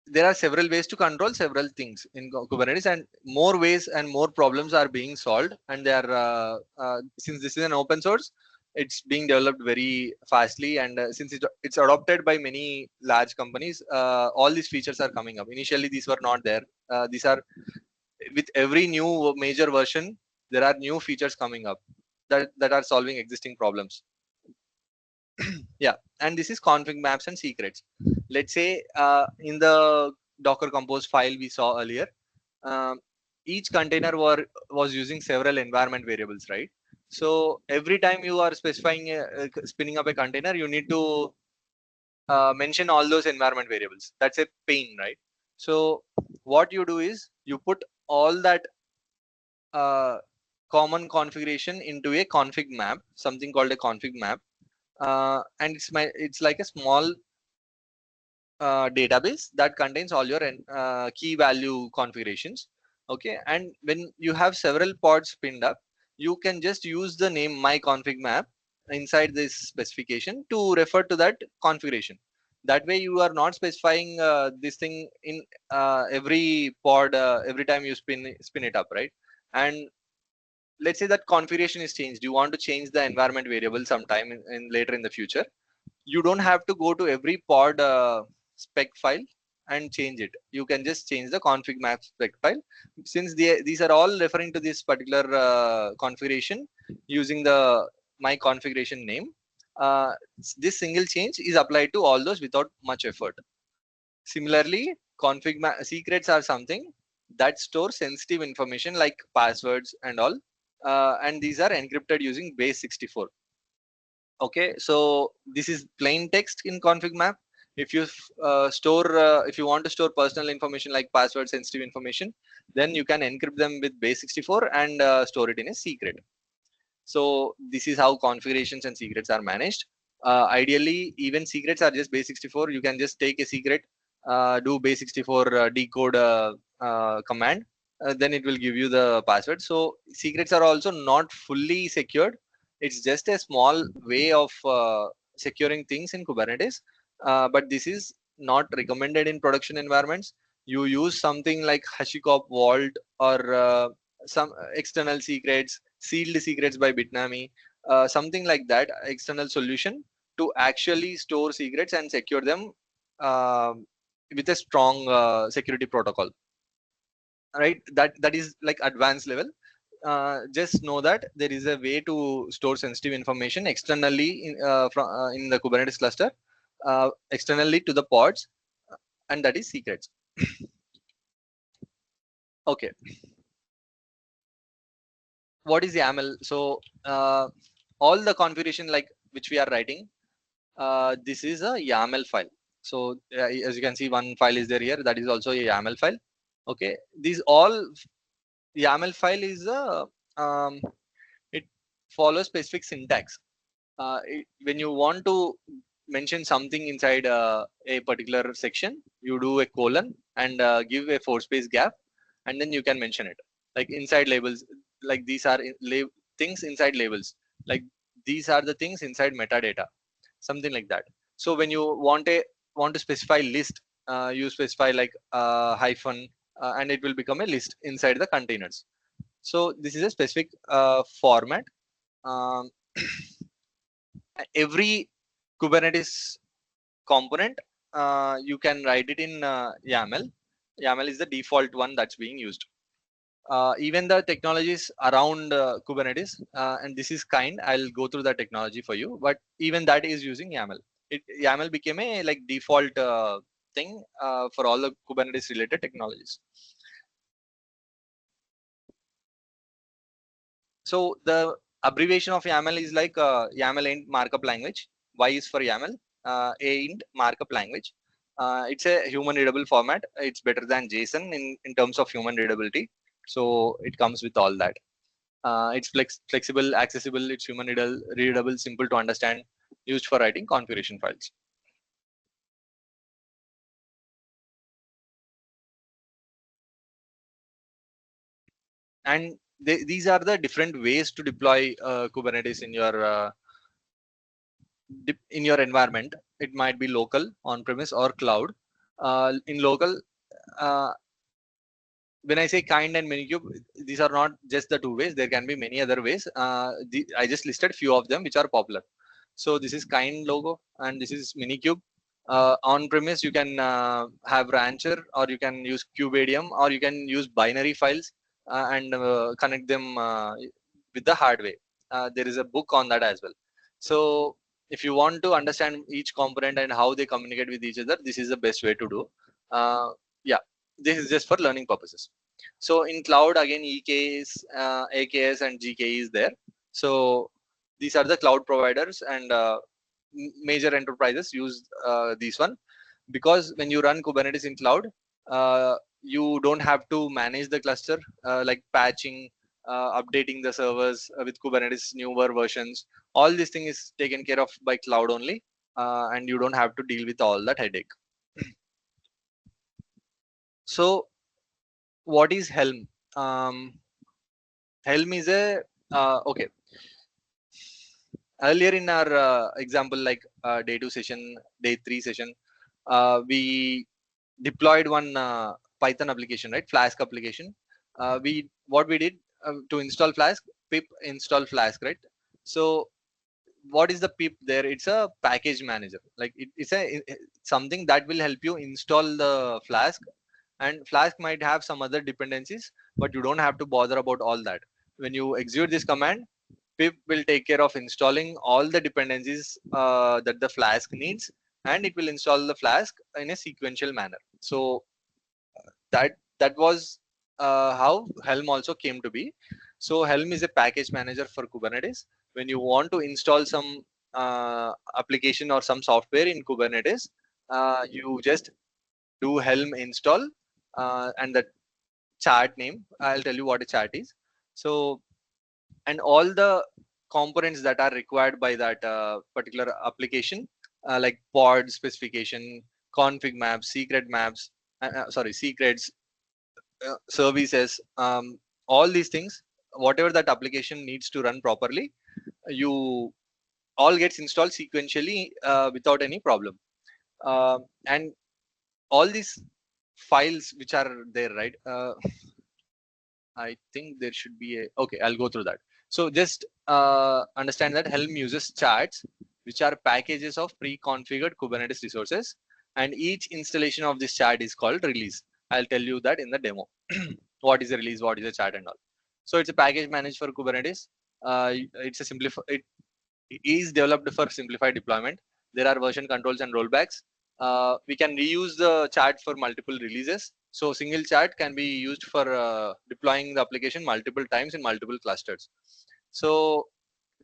there are several ways to control several things in Kubernetes, and more ways and more problems are being solved. And they are since this is an open source, it's being developed very fastly, and since it's adopted by many large companies, all these features are coming up. Initially, these were not there. These are with every new major version, there are new features coming up that are solving existing problems. Yeah, and this is config maps and secrets. Let's say in the Docker Compose file we saw earlier, um, each container was using several environment variables, right? So every time you are specifying spinning up a container, you need to mention all those environment variables. That's a pain, right? So what you do is you put all that uh, common configuration into a config map, something called a config map, and it's like a small database that contains all your key value configurations. Okay, and when you have several pods pinned up, you can just use the name my config map inside this specification to refer to that configuration. That way you are not specifying this thing in every pod every time you spin it up, right? And let's say that configuration is changed, you want to change the environment variable sometime in later in the future, you don't have to go to every pod spec file and change it. You can just change the config map spec file, since these are all referring to this particular configuration using the my configuration name. uh, this single change is applied to all those without much effort. Similarly, secrets are something that store sensitive information like passwords and all, and these are encrypted using base 64. Okay, so this is plain text in config map. If you if you want to store personal information like password sensitive information, then you can encrypt them with base 64 and store it in a secret. So this is how configurations and secrets are managed. Ideally, even secrets are just base 64. You can just take a secret, do base 64 decode command, then it will give you the password. So secrets are also not fully secured. It's just a small way of securing things in Kubernetes, but this is not recommended in production environments. You use something like HashiCorp Vault or some external secrets, sealed secrets by Bitnami, something like that, external solution to actually store secrets and secure them uh, with a strong security protocol. Right, that is like advanced level. Just know that there is a way to store sensitive information externally in the Kubernetes cluster, externally to the pods, and that is secrets. Okay, what is YAML? So all the configuration like which we are writing, this is a YAML file. So as you can see, one file is there here, that is also a YAML file. Okay, these all YAML file is a it follows specific syntax. When you want to mention something inside a particular section, you do a colon and give a 4-space gap, and then you can mention it. Like inside labels, like these are things inside labels, like these are the things inside metadata, something like that. So when you want to specify list, you specify like hyphen, and it will become a list inside the containers. So this is a specific format. Um, every Kubernetes component, you can write it in YAML. YAML is the default one that's being used. Even the technologies around Kubernetes, and this is kind, I'll go through the technology for you, but even that is using YAML. YAML became a like default thing for all the Kubernetes related technologies. So the abbreviation of YAML is like YAML int markup language. Y is for YAML, A int markup language. It's a human readable format. It's better than JSON in terms of human readability. So it comes with all that. It's flexible, accessible, it's human readable, simple to understand, used for writing configuration files. And these are the different ways to deploy Kubernetes in your environment. It might be local, on-premise, or cloud. In local, uh, when I say kind and minikube, these are not just the two ways. There can be many other ways. I just listed few of them which are popular. So this is kind logo and this is minikube. On premise, you can have Rancher, or you can use KubeADM, or you can use binary files and connect them with the hard way. There is a book on that as well. So if you want to understand each component and how they communicate with each other, this is the best way to do. Yeah, this is just for learning purposes. So in cloud, again, EKS, AKS, and GKE is there. So these are the cloud providers, and major enterprises use these one, because when you run Kubernetes in cloud, you don't have to manage the cluster, like patching, updating the servers with Kubernetes newer versions. All this thing is taken care of by cloud only, and you don't have to deal with all that headache. So what is Helm? Helm is a okay. Earlier in our example, like day 2 session, day 3 session, we deployed one Python application, right? Flask application. We what we did to install Flask, pip install Flask, right? So what is the pip there? It's a package manager. Like it's something that will help you install the Flask, and Flask might have some other dependencies, but you don't have to bother about all that. When you execute this command, pip will take care of installing all the dependencies that the Flask needs, and it will install the Flask in a sequential manner. So that was how Helm also came to be. So Helm is a package manager for Kubernetes. When you want to install some application or some software in Kubernetes, you just do Helm install, and the chart name. I'll tell you what a chart is. So, and all the components that are required by that particular application, like pod specification, config maps, secret maps, secrets, services, all these things, whatever that application needs to run properly, you all gets installed sequentially without any problem. And all these files which are there, right? I think there should be a, okay, I'll go through that. So just understand that Helm uses charts, which are packages of pre-configured Kubernetes resources, and each installation of this chart is called release. I'll tell you that in the demo. What is a release, what is a chart, and all. So it's a package managed for Kubernetes. It's a it is developed for simplified deployment. There are version controls and rollbacks. We can reuse the chart for multiple releases. So single chart can be used for deploying the application multiple times in multiple clusters. So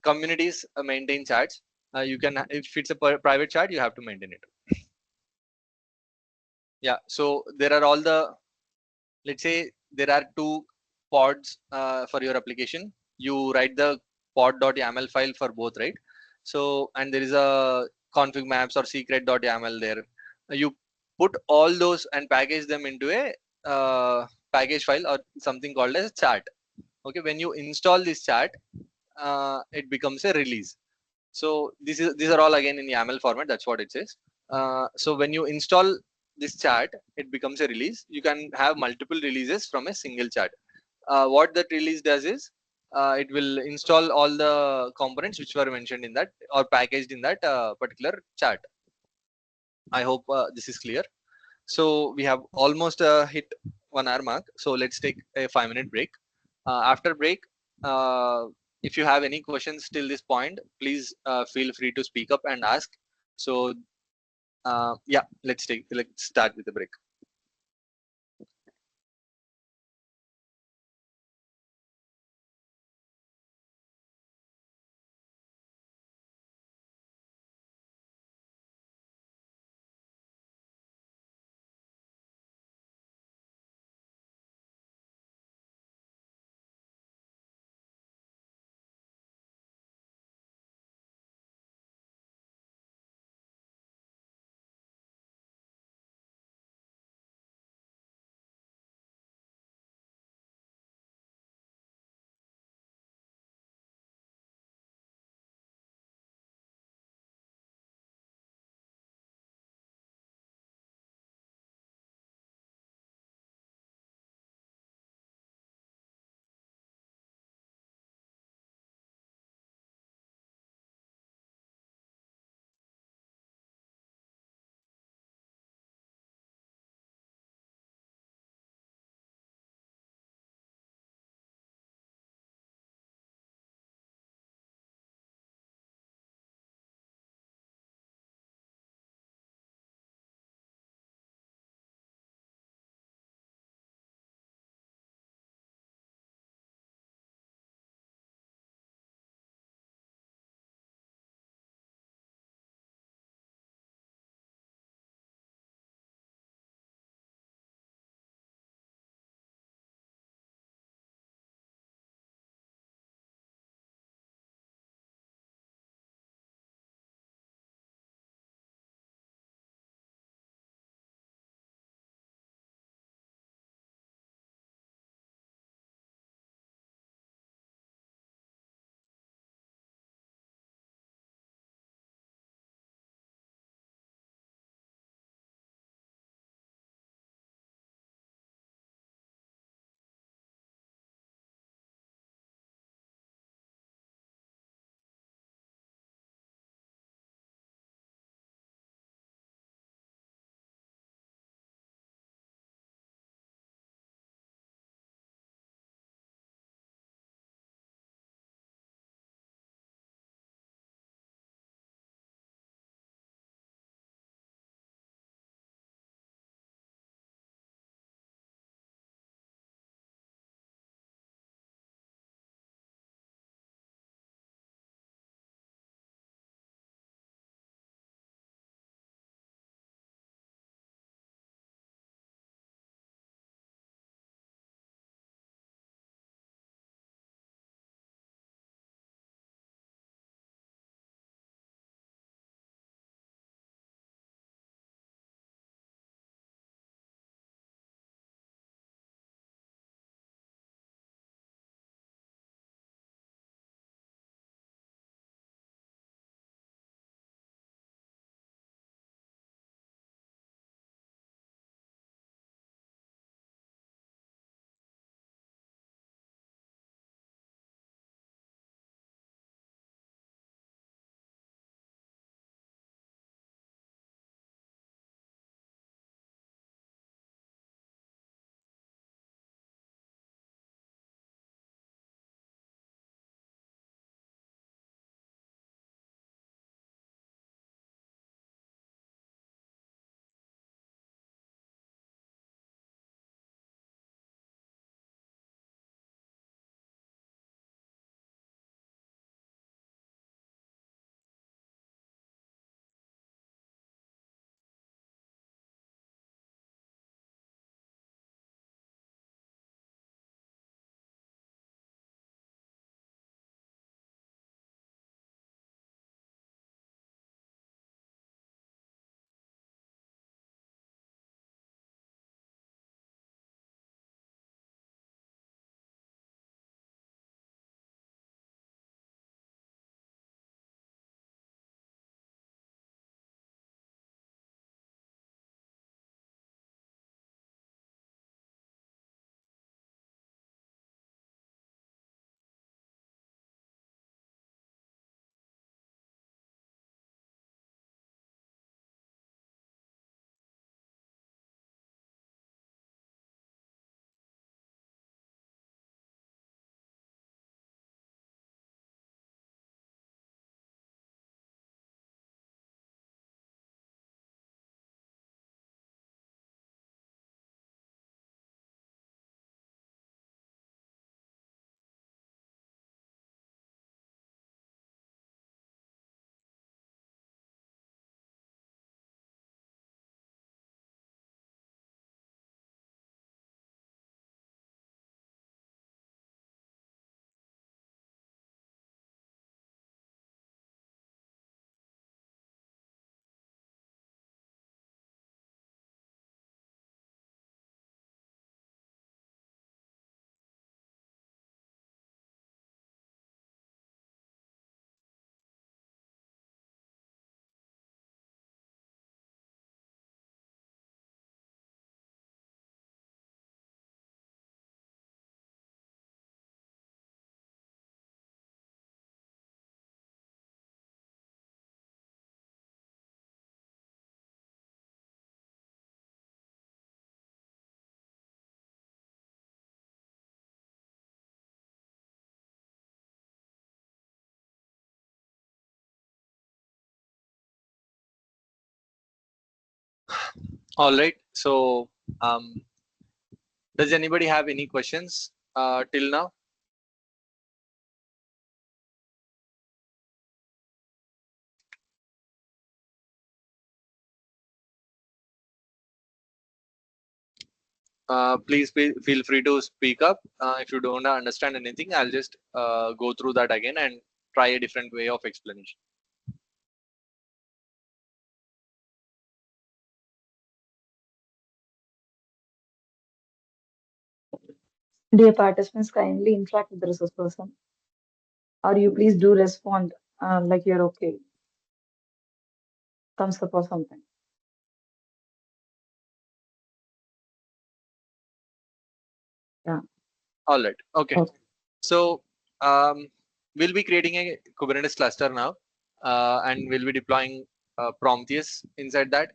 communities maintain charts. You can, if it's a private chart, you have to maintain it. Yeah. So there are all the, let's say there are two pods for your application. You write the pod.yaml file for both, right? So, and there is a config maps or secret.yaml there. You put all those and package them into a package file or something called as chart. Okay, when you install this chart, it becomes a release. So these are all again in YAML format. That's what it says. So when you install this chart, it becomes a release. You can have multiple releases from a single chart. What that release does is it will install all the components which were mentioned in that or packaged in that particular chart. I hope this is clear. So we have almost hit 1 hour mark. So let's take a 5-minute break. After break, uh, if you have any questions till this point, please feel free to speak up and ask. So yeah, let's start with the break. All right. So, does anybody have any questions till now? Please feel free to speak up. If you don't understand anything, I'll just go through that again and try a different way of explanation. Dear participants, kindly interact with the resource person, or you please do respond like you're okay, thumbs up or something. Yeah. All right. Okay. Okay. So we'll be creating a Kubernetes cluster now, and we'll be deploying Prometheus inside that.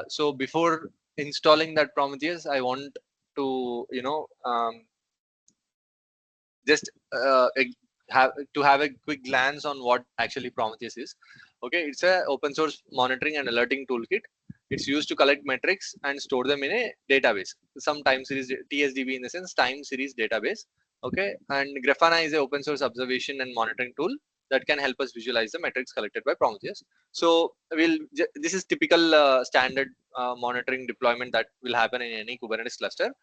So before installing that Prometheus, I want to just have a quick glance on what actually Prometheus is. Okay, it's a open source monitoring and alerting toolkit. It's used to collect metrics and store them in a database, some time series TSDB, in the sense time series database. Okay, and Grafana is an open source observation and monitoring tool that can help us visualize the metrics collected by Prometheus. So this is typical standard monitoring deployment that will happen in any Kubernetes cluster.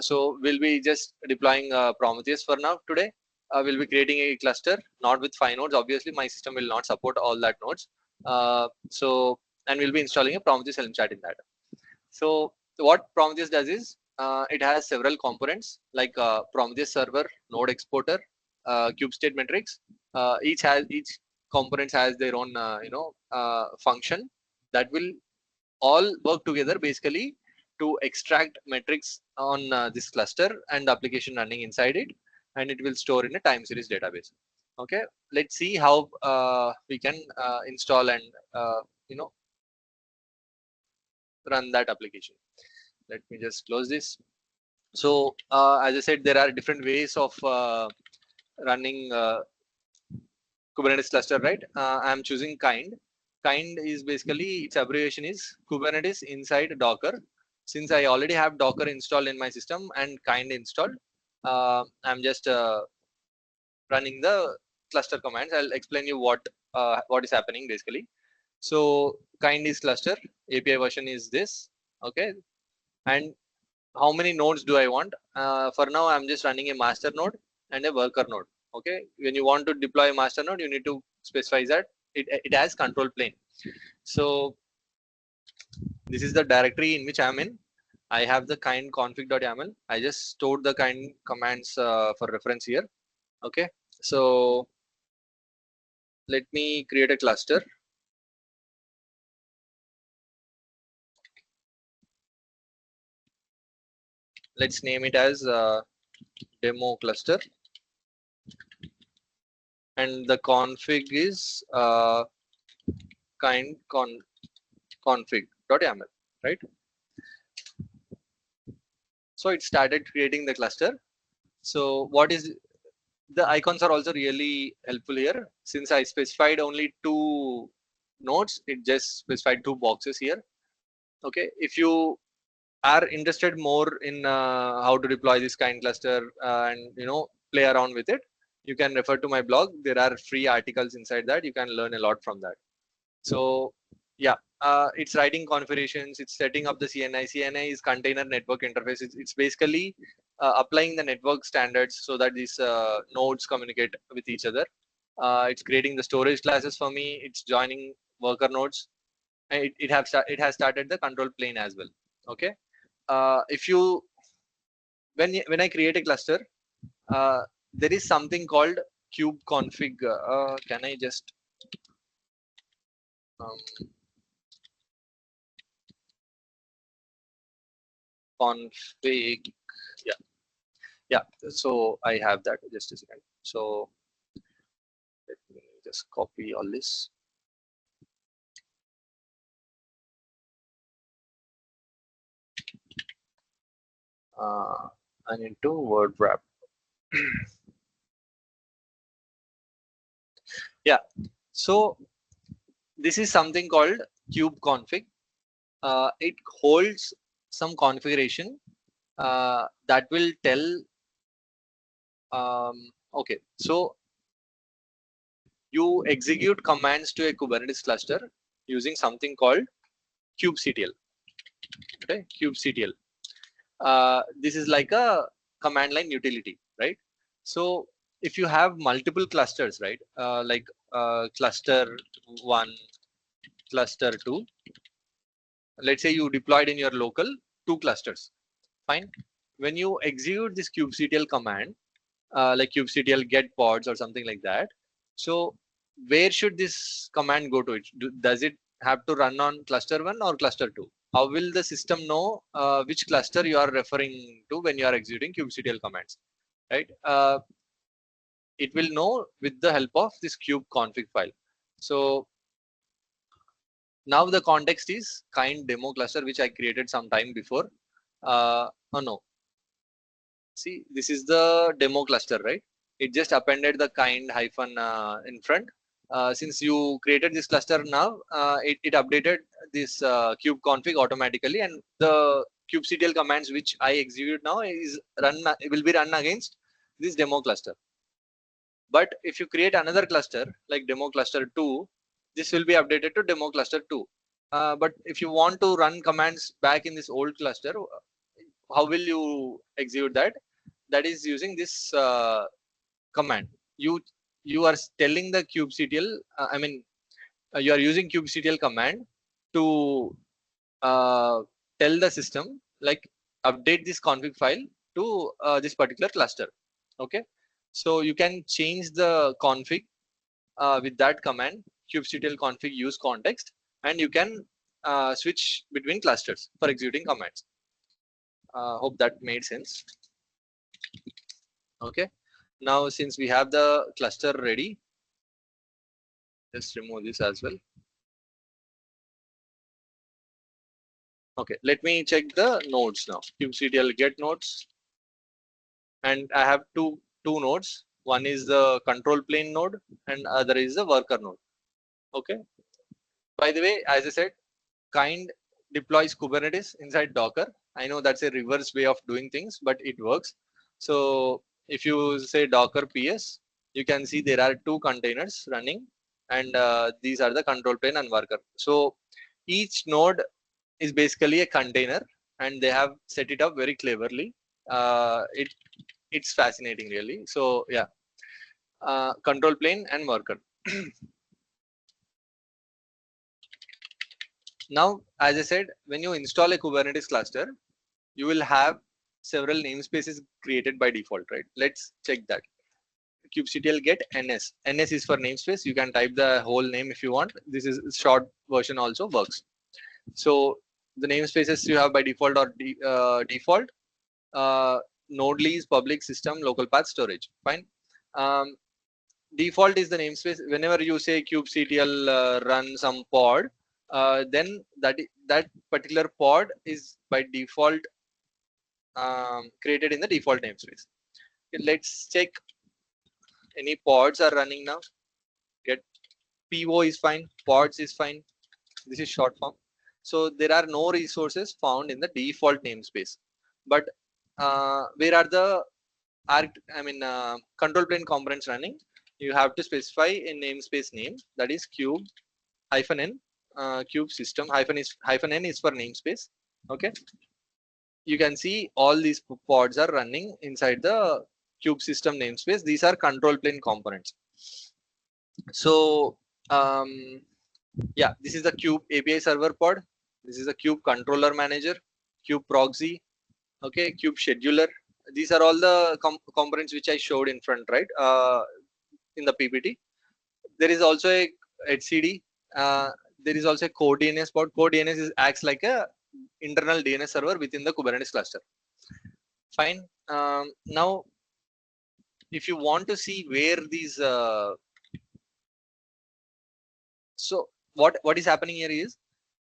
So we'll be just deploying Prometheus for now today. We'll be creating a cluster, not with 5 nodes. Obviously, my system will not support all that nodes. And we'll be installing a Prometheus Helm chart in that. So what Prometheus does is it has several components like Prometheus server, node exporter, kube state metrics. Each component has their own function that will all work together basically to extract metrics on this cluster and the application running inside it, and it will store in a time series database. Okay, let's see how we can install and you know run that application. Let me just close this. So as I said, there are different ways of running Kubernetes cluster, right? I'm choosing kind. Kind is basically, its abbreviation is Kubernetes inside Docker. Since I already have Docker installed in my system and kind installed, I'm just running the cluster commands. I'll explain you what is happening basically. So kind is cluster, API version is this. Okay, and how many nodes do I want? For now, I'm just running a master node and a worker node. Okay, when you want to deploy a master node, you need to specify that it has control plane. So this is the directory in which I'm in. I have the kind config.yaml. I just stored the kind commands for reference here. Okay, so let me create a cluster. Let's name it as demo cluster, and the config is kind config.yaml, right? So it started creating the cluster. So what is the icons are also really helpful here. Since I specified only 2 nodes, it just specified 2 boxes here. Okay, if you are interested more in how to deploy this kind cluster and play around with it, you can refer to my blog. There are free articles inside that. You can learn a lot from that. So yeah, it's writing configurations, it's setting up the CNI. CNI is container network interface. It's basically applying the network standards so that these nodes communicate with each other. It's creating the storage classes for me. It's joining worker nodes. And it has started the control plane as well. Okay. If you when I create a cluster, uh, there is something called kube config. Can I just um, config? Yeah, yeah. So I have that. Just a second. So let me just copy all this. I need to word wrap. Yeah. So this is something called kube config. it holds some configuration that will tell. Okay, so you execute commands to a Kubernetes cluster using something called kubectl. Okay, kubectl. This is like a command line utility, right? So if you have multiple clusters, right, like cluster 1, cluster 2, let's say you deployed in your local 2 clusters, fine. When you execute this kubectl command, like kubectl get pods or something like that, so where should this command go to? Does it have to run on cluster 1 or cluster 2? How will the system know which cluster you are referring to when you are executing kubectl commands, right? It will know with the help of this kube config file. So now the context is kind demo cluster, which I created some time before. Oh no, see, this is the demo cluster, right? It just appended the kind hyphen in front. Since you created this cluster now, it updated this kube config automatically, and the kubectl commands which I execute now is run will be run against this demo cluster. But if you create another cluster like demo cluster 2, this will be updated to demo cluster 2. But if you want to run commands back in this old cluster, how will you execute that? That is using this command. You are telling the kubectl. You are using kubectl command to tell the system like update this config file to this particular cluster. Okay, so you can change the config with that command kubectl config use context, and you can switch between clusters for executing commands. Hope that made sense. Okay, now since we have the cluster ready, just remove this as well. Okay, let me check the nodes now. kubectl get nodes, and I have two nodes. One is the control plane node and other is the worker node. Okay, by the way, as I said, kind deploys Kubernetes inside Docker. I know that's a reverse way of doing things, but it works. So if you say Docker PS, you can see there are 2 containers running, and these are the control plane and worker. So each node is basically a container, and they have set it up very cleverly. It's fascinating, really. So yeah, control plane and worker. Now, as I said, when you install a Kubernetes cluster, you will have several namespaces created by default, right? Let's check that. kubectl get ns. Ns is for namespace. You can type the whole name if you want. This is short version also works. So the namespaces you have by default or default. Nodely is public system local path storage. Fine. Default is the namespace. Whenever you say kubectl run some pod, then that particular pod is by default created in the default namespace. Okay, let's check any pods are running now. Get PO is fine, pods is fine. This is short form. So there are no resources found in the default namespace. But where are the control plane components running? You have to specify a namespace name, that is cube hyphen n, cube system hyphen n is for namespace. Okay, you can see all these pods are running inside the cube system namespace. These are control plane components. So yeah, this is the kube API server pod. This is the kube controller manager, kube proxy, okay, kube scheduler. These are all the components which I showed in front, right, in the PPT. There is also a HCD. There is also a core DNS pod. Core DNS acts like a internal DNS server within the Kubernetes cluster. Fine. Now, if you want to see where these, so what is happening here is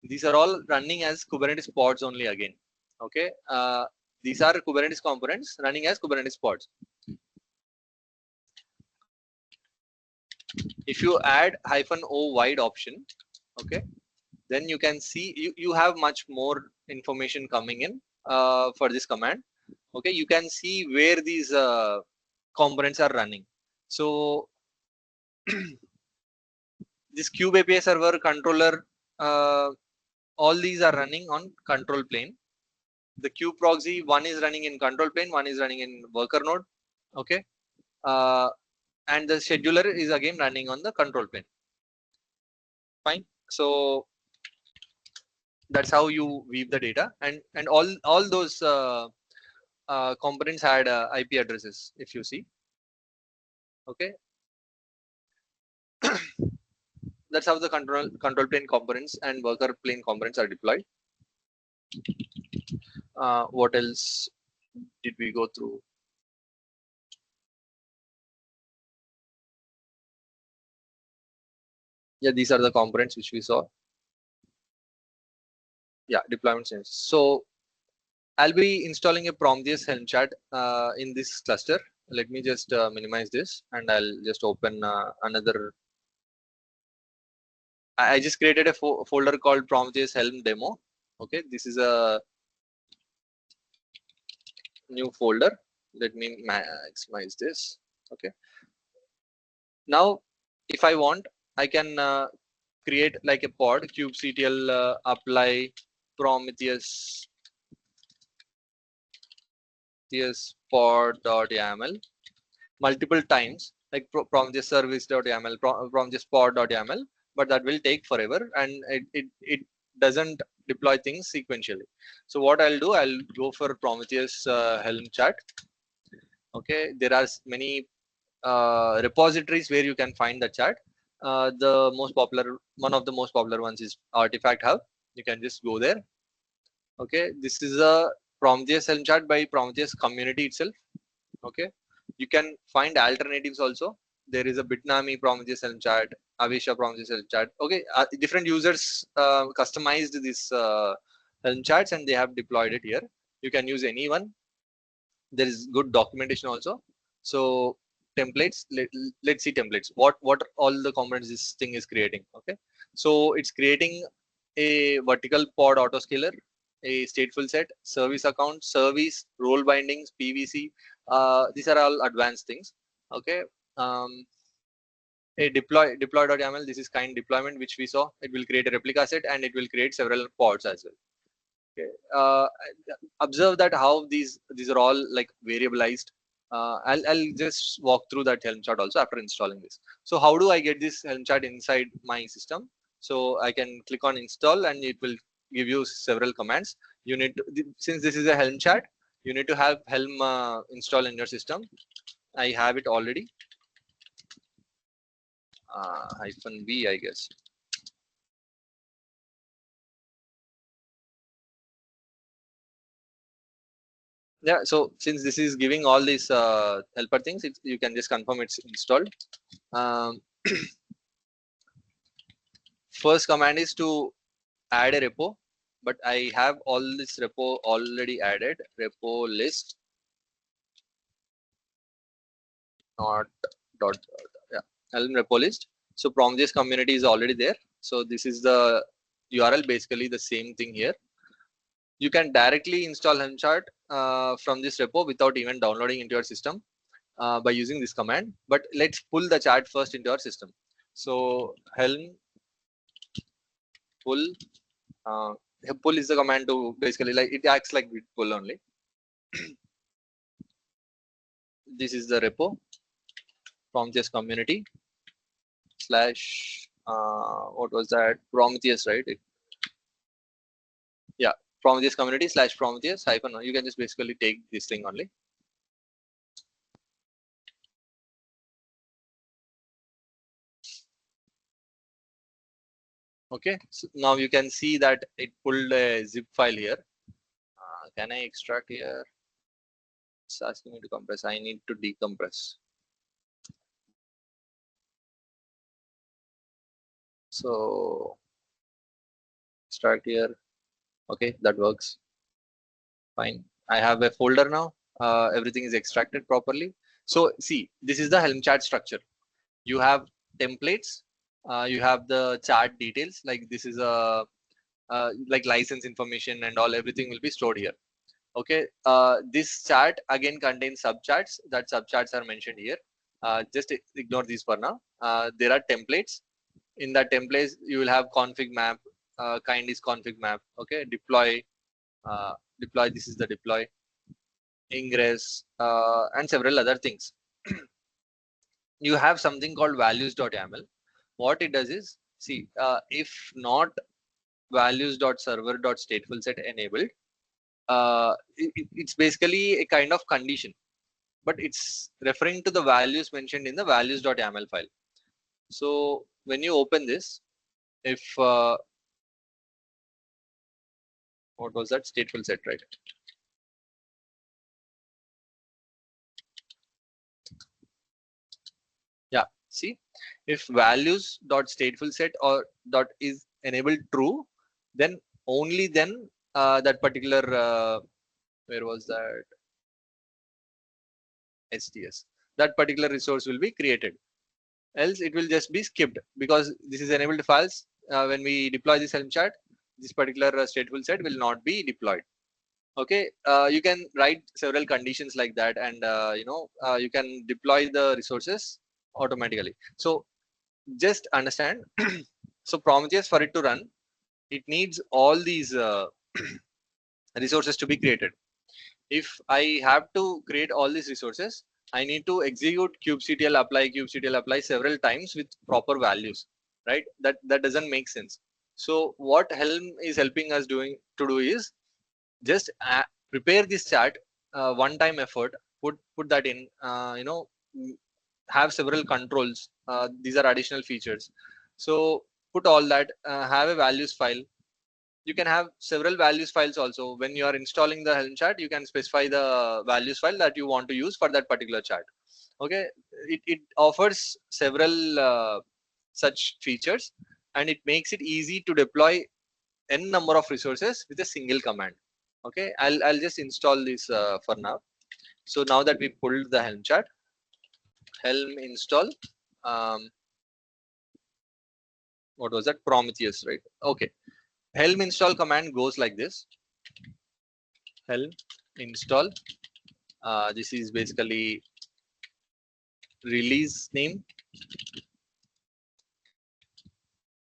these are all running as Kubernetes pods only again. Okay. These are Kubernetes components running as Kubernetes pods. If you add -o wide option, okay, then you can see you have much more information coming in for this command. Okay, you can see where these components are running. So this Cube API server controller, all these are running on control plane. The Cube proxy, one is running in control plane, one is running in worker node. Okay, uh, and the scheduler is again running on the control plane. Fine. So that's how you weave the data, and all those components had IP addresses. If you see, okay, that's how the control plane components and worker plane components are deployed. What else did we go through? Yeah, these are the components which we saw. Yeah, deployment changes. So I'll be installing a Prometheus Helm chart in this cluster. Let me just minimize this, and I'll just open another. I just created a folder called Prometheus Helm demo. Okay, this is a new folder. Let me maximize this. Okay, now if I want, I can create like a pod kubectl apply Prometheus pod.yaml multiple times, like Prometheus service.yaml, Prometheus pod.yaml, but that will take forever, and it doesn't deploy things sequentially. So what I'll do, I'll go for Prometheus Helm chart. Okay, there are many repositories where you can find the chart. The most popular, one of the most popular ones is Artifact Hub. You can just go there. Okay, this is a Prometheus Helm chart by Prometheus community itself. Okay, you can find alternatives also. There is a Bitnami Prometheus Helm chart, Avisha Prometheus Helm chart. Okay, different users customized this Helm charts and they have deployed it here. You can use any one. There is good documentation also. So templates, let's see templates. What all the components this thing is creating. Okay, so it's creating a vertical pod autoscaler, a stateful set, service account, service, role bindings, PVC. These are all advanced things. Okay. A deploy.yaml. This is kind deployment which we saw. It will create a replica set and it will create several pods as well. Okay. Observe that how these are all like variabilized. I'll just walk through that Helm chart also after installing this. So how do I get this Helm chart inside my system? So I can click on install and it will give you several commands. You need to, since this is a Helm chart, you need to have Helm installed in your system. I have it already. -B, I guess. Yeah, so since this is giving all these helper things, you can just confirm it's installed. First command is to add a repo, but I have all this repo already added. Repo list, not dot, yeah, Helm repo list. So Prometheus community is already there. So this is the URL, basically the same thing here. You can directly install Helm chart from this repo without even downloading into your system by using this command. But let's pull the chart first into our system. So Helm pull. Uh, pull is the command to basically, like, it acts like git pull only. This is the repo Prometheus community slash what was that, Prometheus, right? Yeah, Prometheus community slash Prometheus -1. You can just basically take this thing only. Okay, so now you can see that it pulled a zip file here. Can I extract here? It's asking me to compress. I need to decompress. So extract here. Okay, that works. Fine. I have a folder now. Everything is extracted properly. So see, this is the Helm chart structure. You have templates. You have the chart details. Like this is a like license information and all, everything will be stored here. Okay, this chart again contains subcharts. That subcharts are mentioned here. Just ignore these for now. There are templates. In that templates, you will have config map. Kind is config map. Okay, deploy. Deploy. This is the deploy. Ingress and several other things. You have something called values.yaml. What it does is, see, if not values.server.stateful set enabled, it's basically a kind of condition, but it's referring to the values mentioned in the values.yaml file. So when you open this, if what was that, stateful set, right? Yeah, see, if values.stateful set or dot is enabled true, then only then that particular where was that, STS, that particular resource will be created. Else it will just be skipped because this is enabled files. When we deploy this Helm chart, this particular stateful set will not be deployed. Okay, you can write several conditions like that, and you can deploy the resources automatically. So just understand. So Prometheus, for it to run, it needs all these resources to be created. If I have to create all these resources, I need to execute kubectl apply several times with proper values, right? That doesn't make sense. So what Helm is helping us doing to do is just prepare this chart, one time effort, put that in, have several controls. These are additional features. So put all that, have a values file. You can have several values files also. When you are installing the Helm chart, you can specify the values file that you want to use for that particular chart. Okay, it offers several such features, and it makes it easy to deploy n number of resources with a single command. Okay, I'll just install this for now. So now that we pulled the Helm chart, Helm install, um, what was that, Prometheus, right? Okay, Helm install command goes like this. Helm install, this is basically release name,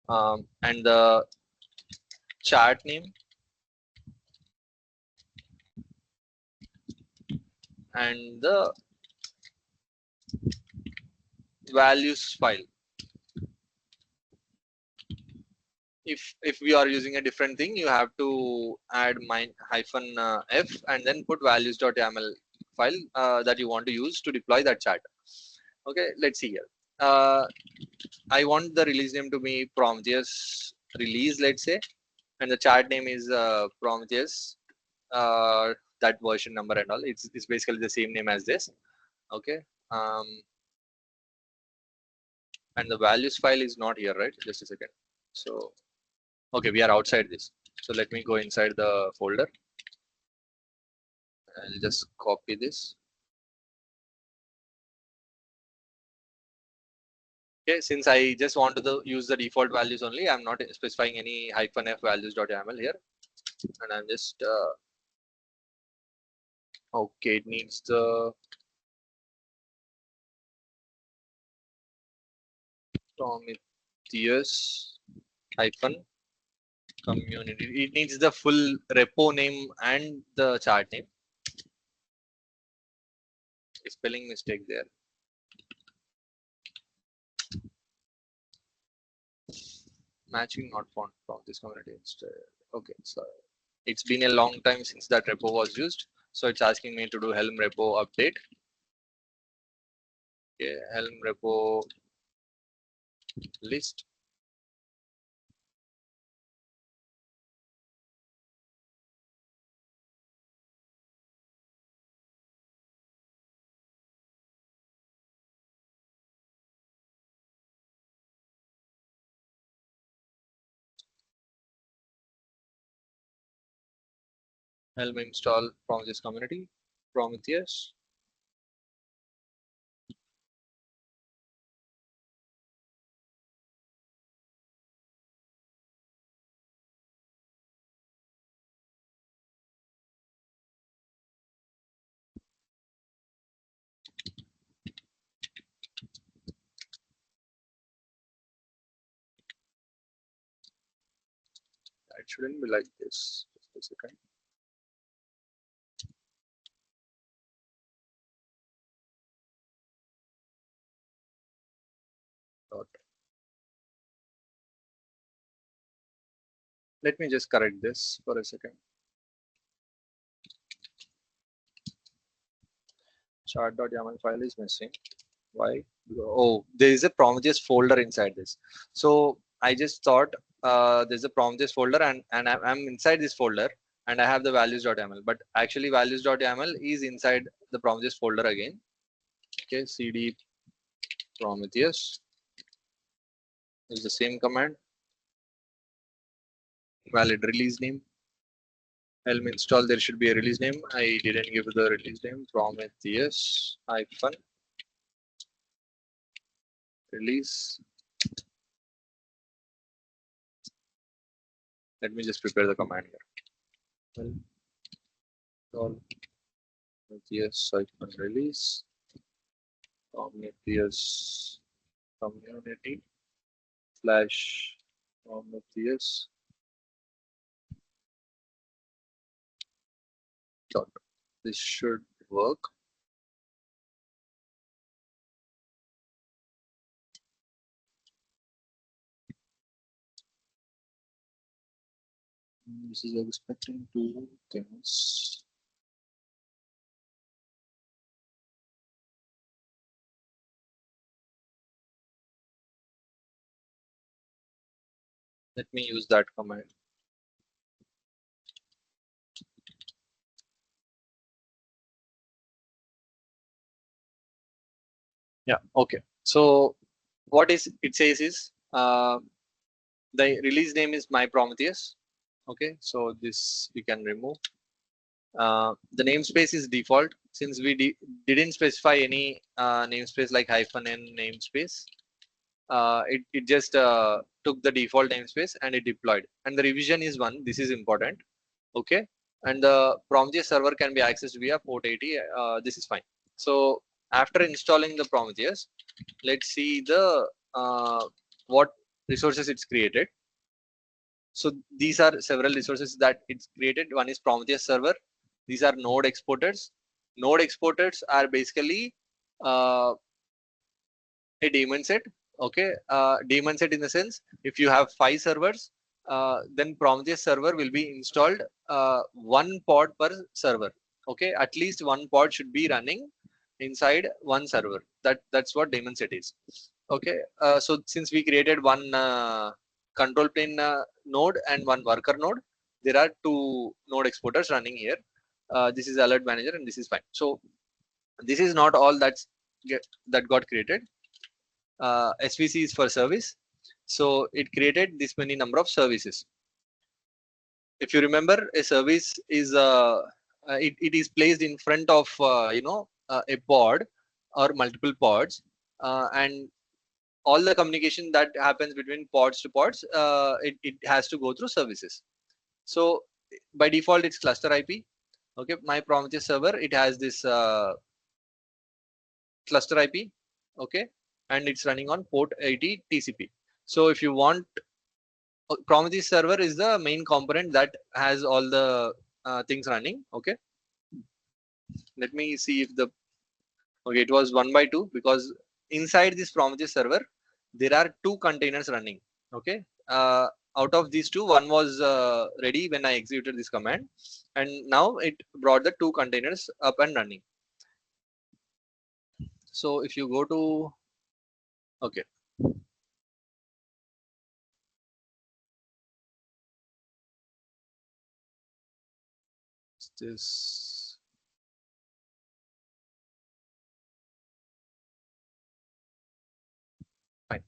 and the chart name, and the values file. If we are using a different thing, you have to add -f and then put values.yaml file that you want to use to deploy that chart. Okay, let's see here. I want the release name to be Prometheus release, let's say, and the chart name is Prometheus, that version number and all. It's basically the same name as this. Okay, um, and the values file is not here, right? Just a second. So okay, we are outside this. So let me go inside the folder. I'll just copy this. Okay, since I just want to use the default values only, I'm not specifying any -f values.yaml here, and I'm just okay. It needs the Prometheus hyphen community. It needs the full repo name and the chart name. Spelling mistake there. Matching not found from this community instead. Okay, so it's been a long time since that repo was used, so it's asking me to do Helm repo update. Okay, Helm repo list. Helm install from this community, Prometheus. It shouldn't be like this. Just a second. Dot. Let me just correct this for a second. Chart.yaml file is missing. Why? Oh, there is a Prometheus folder inside this. So I just thought there's a Prometheus folder and I'm inside this folder and I have the values.yaml, but actually values.yaml is inside the Prometheus folder again. Okay, cd Prometheus is the same command. Valid release name. Helm install, there should be a release name. I didn't give the release name. Prometheus hyphen release. Let me just prepare the command here. Helm Prometheus hyphen release. Prometheus community slash Prometheus dot. This should work. This is expecting two things. Let me use that command. Yeah, okay. So what is it says is the release name is my Prometheus. Okay, so this we can remove. The namespace is default since we didn't specify any namespace like hyphen n namespace. It just took the default namespace and it deployed. And the revision is 1. This is important. Okay, and the Prometheus server can be accessed via port 80. This is fine. So after installing the Prometheus, let's see the what resources it's created. So these are several resources that it's created. One is Prometheus server. These are node exporters. Node exporters are basically a daemon set. Okay, daemon set in the sense if you have 5 servers, then Prometheus server will be installed one pod per server. Okay, at least one pod should be running inside one server. That's what daemon set is. Okay, so since we created one control plane node and one worker node, there are 2 node exporters running here. This is alert manager and this is fine. So this is not all that got created. SVC is for service. So it created this many number of services. If you remember, a service is it is placed in front of a pod or multiple pods, and all the communication that happens between pods to pods, it has to go through services. So by default, it's cluster IP. Okay, my Prometheus server, it has this cluster IP. Okay, and it's running on port 80 TCP. So if you want, Prometheus server is the main component that has all the things running. Okay, let me see if the okay, it was 1 by 2 because inside this Prometheus server there are 2 containers running. Okay, out of these 2, one was ready when I executed this command, and now it brought the 2 containers up and running. So if you go to okay, this fine.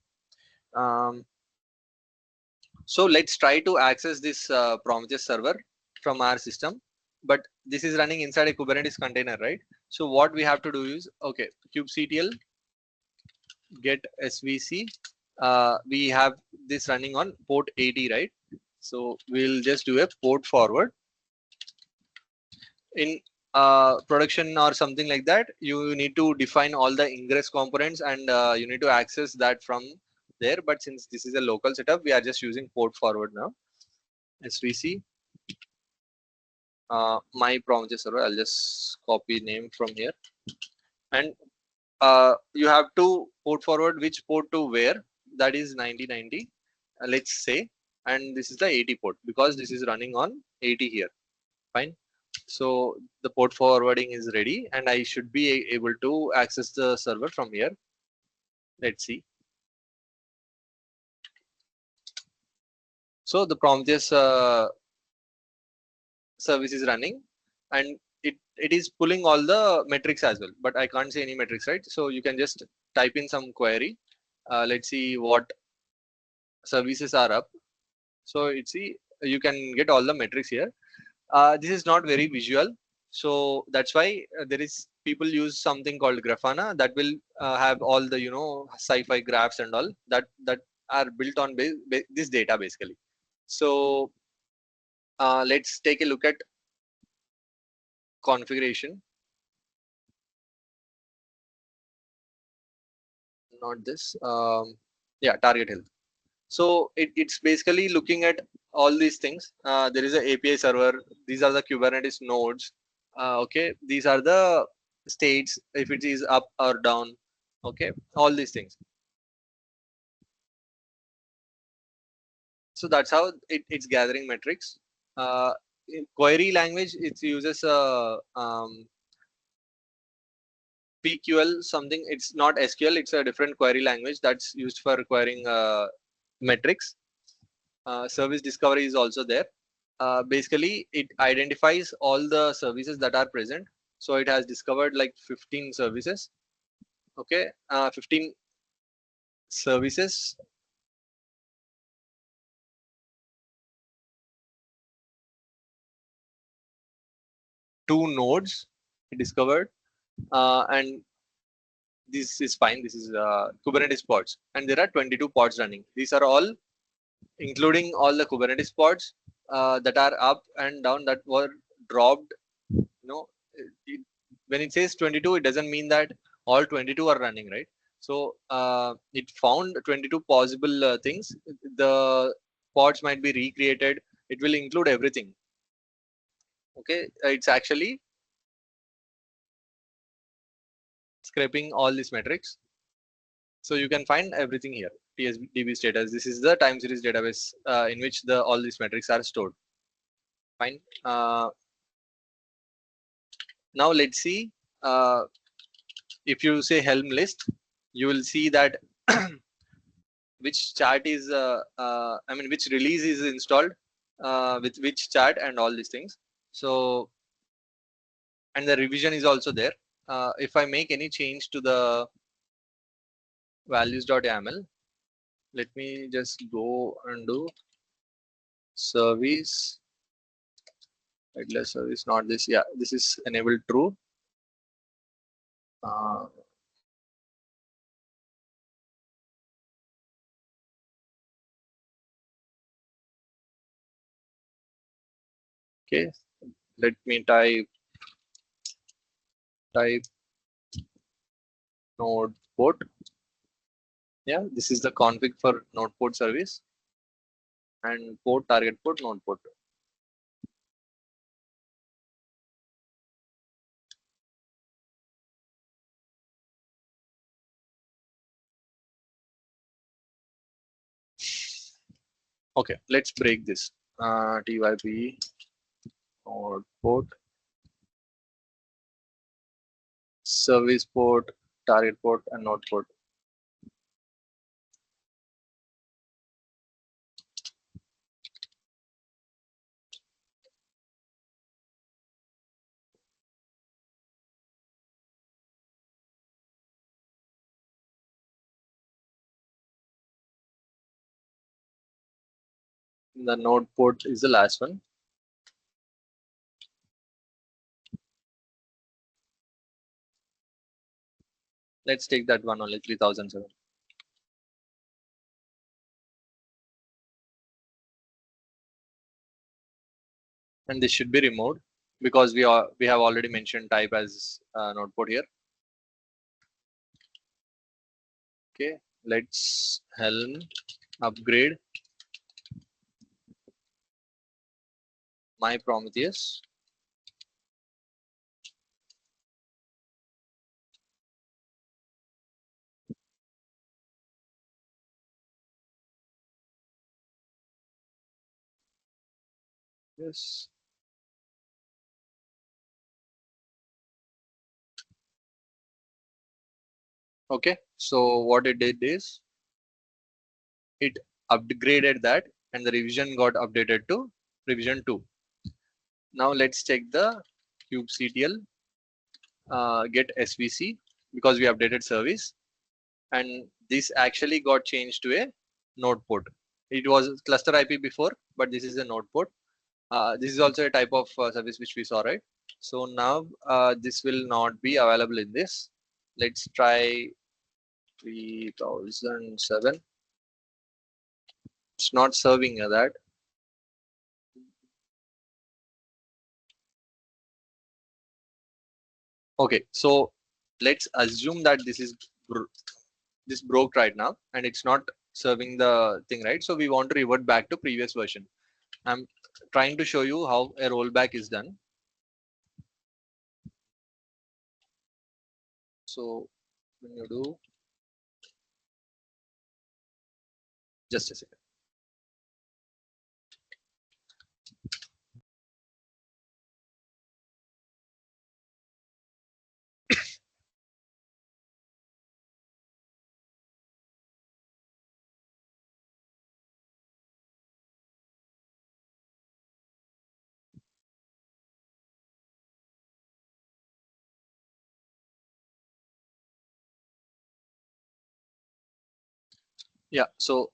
So let's try to access this Prometheus server from our system, but this is running inside a Kubernetes container, right? So what we have to do is, okay, kubectl get svc. We have this running on port 80, right? So we'll just do a port forward. In production or something like that, you need to define all the ingress components and you need to access that from there. But since this is a local setup, we are just using port forward now. SVC, my Prometheus server. I'll just copy name from here, and you have to port forward which port to where. That is 9090, let's say, and this is the 80 port because this is running on 80 here. Fine. So the port forwarding is ready, and I should be able to access the server from here. Let's see. So the Prometheus service is running, and it is pulling all the metrics as well, but I can't see any metrics, right? So you can just type in some query. Let's see what services are up. So it's see, you can get all the metrics here. This is not very visual, so that's why there is people use something called Grafana that will have all the sci-fi graphs and all that are built on this data basically. So let's take a look at configuration. Not this. Yeah, target health. So it's basically looking at all these things. There is an API server. These are the Kubernetes nodes. Okay, these are the states, if it is up or down. Okay, all these things. So that's how it's gathering metrics. In query language, it uses a PQL something. It's not SQL. It's a different query language that's used for querying metrics. Service discovery is also there. Basically, it identifies all the services that are present. So it has discovered like 15 services. Okay, 15 services, 2 nodes it discovered, and this is fine. This is Kubernetes pods, and there are 22 pods running. These are all including all the Kubernetes pods that are up and down that were dropped. No, it, when it says 22, it doesn't mean that all 22 are running, right? So it found 22 possible things. The pods might be recreated. It will include everything. Okay, it's actually scraping all these metrics. So you can find everything here. TSDB status. This is the time series database in which all these metrics are stored. Fine. Now let's see. If you say Helm list, you will see that which chart is, I mean, which release is installed with which chart and all these things. So, and the revision is also there. If I make any change to the values.yaml, let me just go and do service, regular service, not this. Yeah, this is enabled true. Uh, okay, let me type node port. Yeah, this is the config for node port service and port target port node port. Okay, let's break this. TYP node port, service port, target port, and node port. The node port is the last one. Let's take that one only 3007. And this should be removed because we have already mentioned type as node port here. Okay, let's Helm upgrade my Prometheus. Yes. Okay. So what it did is it upgraded that, and the revision got updated to revision 2. Now let's check the kubectl get svc, because we updated service, and this actually got changed to a node port. It was cluster IP before, but this is a node port. This is also a type of service which we saw, right? So now this will not be available in this. Let's try 3007. It's not serving that. Okay, so let's assume that this broke right now and it's not serving the thing, right? So we want to revert back to previous version. I'm trying to show you how a rollback is done. So when you do, just a second. Yeah. So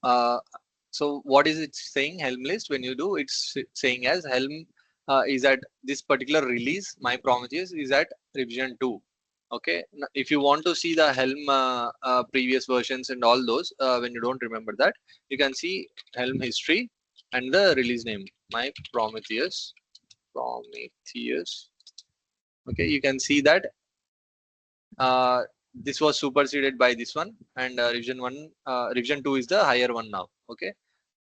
what is it saying? Helm list. When you do, it's saying as Helm is at this particular release. My Prometheus is at revision 2. Okay. If you want to see the Helm previous versions and all those, when you don't remember that, you can see Helm history and the release name. My Prometheus. Prometheus. Okay. You can see that this was superseded by this one, and revision 2 is the higher one now. Okay,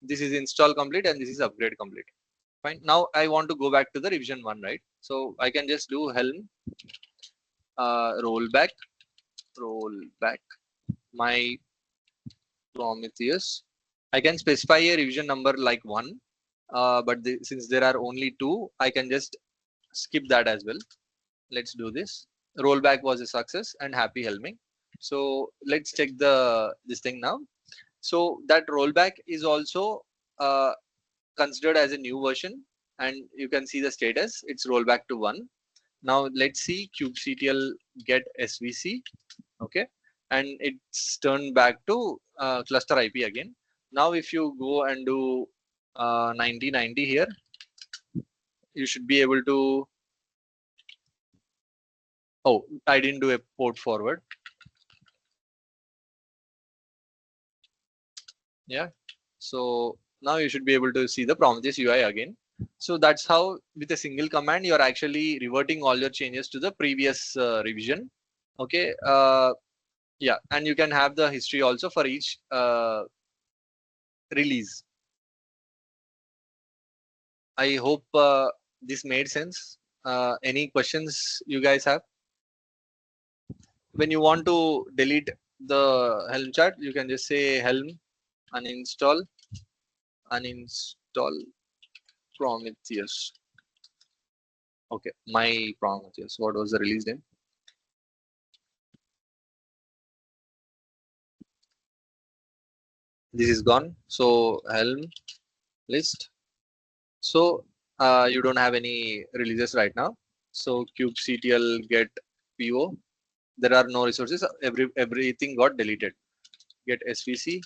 this is install complete and this is upgrade complete. Fine. Now I want to go back to the revision 1, right? So I can just do helm rollback my Prometheus. I can specify a revision number like 1, but since there are only 2, I can just skip that as well. Let's do this. Rollback was a success and happy helming. So let's check this thing now. So that rollback is also considered as a new version, and you can see the status. It's rollback to 1. Now let's see kubectl get svc. Okay, and it's turned back to cluster IP again. Now if you go and do 9090 here, you should be able to. Oh, I didn't do a port forward. Yeah. So now you should be able to see the Prometheus UI again. So that's how with a single command, you're actually reverting all your changes to the previous revision. Okay. Yeah. And you can have the history also for each release. I hope this made sense. Any questions you guys have? When you want to delete the Helm chart, you can just say Helm uninstall Prometheus. Okay, my Prometheus. What was the release name? This is gone. So Helm list. So you don't have any releases right now. So kubectl get po. There are no resources. Everything got deleted. Get svc.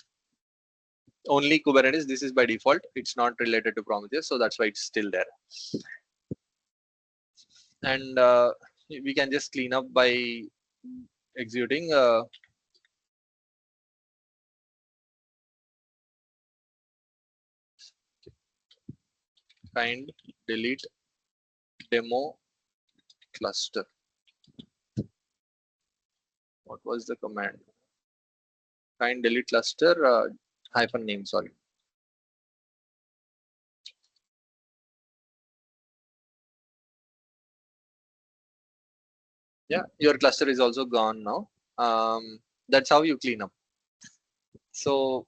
Only Kubernetes. This is by default. It's not related to Prometheus, so that's why it's still there. And we can just clean up by executing kind delete demo cluster. What was the command? Kind delete cluster hyphen name. Sorry. Yeah, your cluster is also gone now. That's how you clean up. So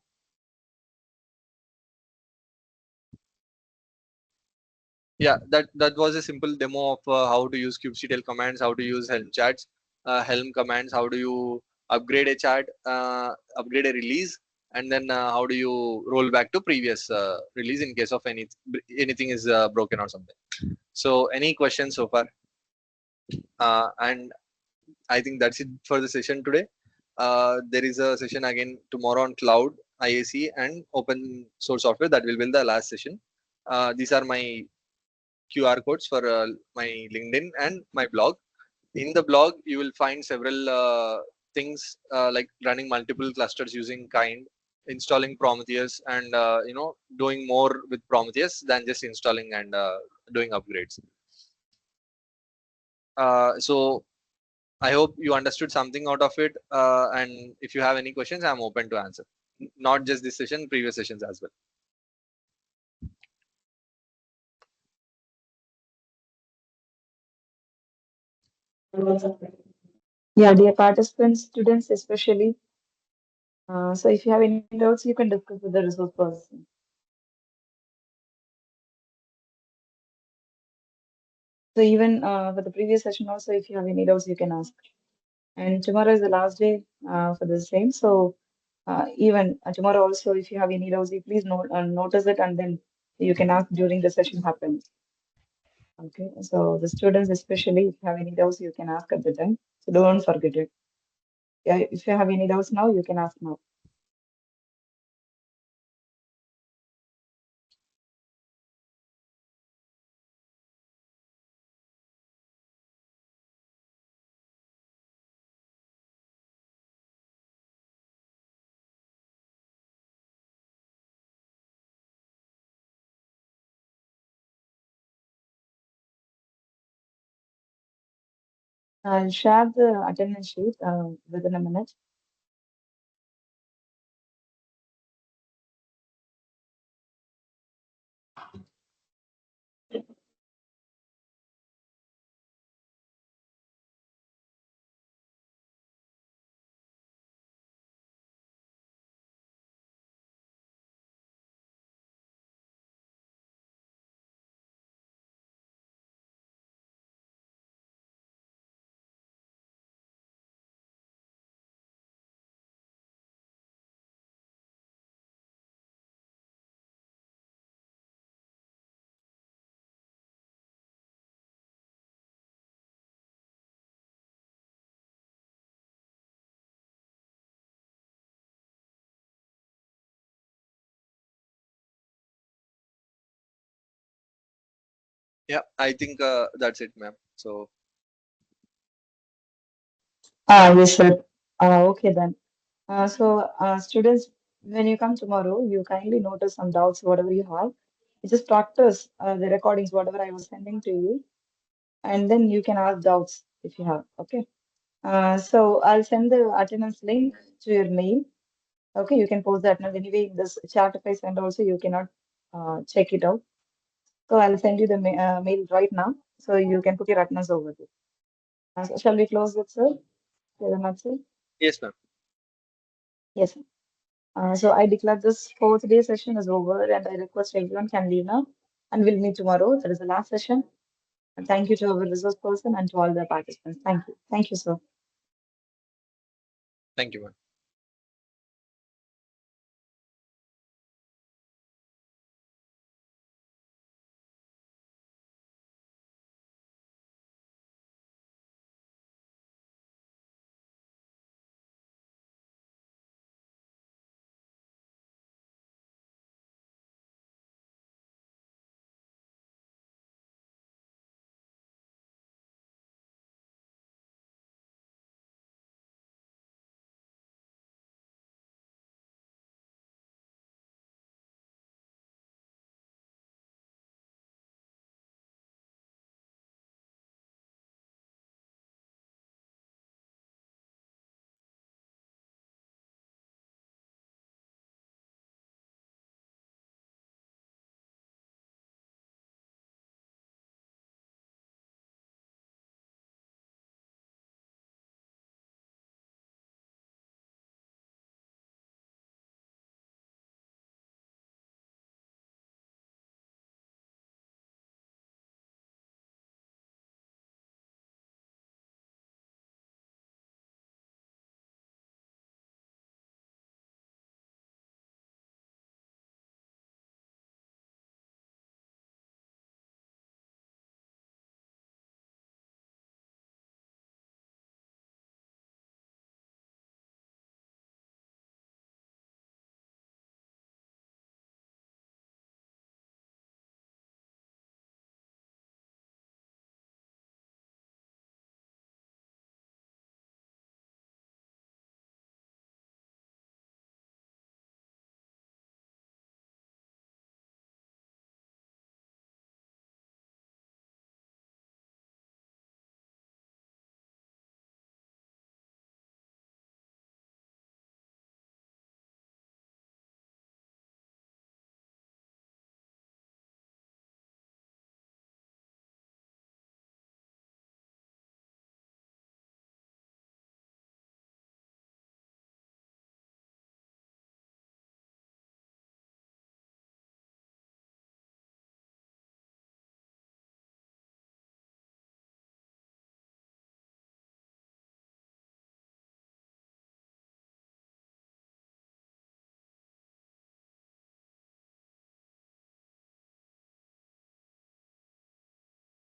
yeah, that was a simple demo of how to use kubectl commands, how to use helm chats, helm commands, how do you upgrade a chat, upgrade a release, and then how do you roll back to previous release in case of anything is broken or something. So any questions so far? And I think that's it for the session today. There is a session again tomorrow on cloud, IAC, and open source software. That will be the last session. These are my QR codes for my LinkedIn and my blog. In the blog, you will find several things like running multiple clusters using Kind, installing Prometheus, and doing more with Prometheus than just installing and doing upgrades. So I hope you understood something out of it. And if you have any questions, I'm open to answer. Not just this session, previous sessions as well. Yeah, dear participants, students especially. So if you have any doubts, you can discuss with the resource person. So even for the previous session also, if you have any doubts, you can ask. And tomorrow is the last day for the same. So even tomorrow also, if you have any doubts, you please notice it and then you can ask during the session happens. Okay. So the students especially, if you have any doubts, you can ask at the time. So don't forget it. Yeah, if you have any doubts now, you can ask now. I'll share the attendance sheet within a minute. Yeah, I think that's it, ma'am. So Yes, sir. Okay then. Students, when you come tomorrow, you kindly notice some doubts, whatever you have. You just practice the recordings, whatever I was sending to you, and then you can ask doubts if you have. Okay. So I'll send the attendance link to your mail. Okay, you can post the attendance anyway in this chat. If I send also, you cannot check it out. So I'll send you the mail right now, so you can put your attendance over there. So shall we close it, sir? Jagannathan, sir? yes, ma'am. Yes. So I declare this fourth day session is over, and I request everyone can leave now, and we'll meet tomorrow. That is the last session. And thank you to our resource person and to all the participants. Thank you. Thank you, sir. Thank you, ma'am.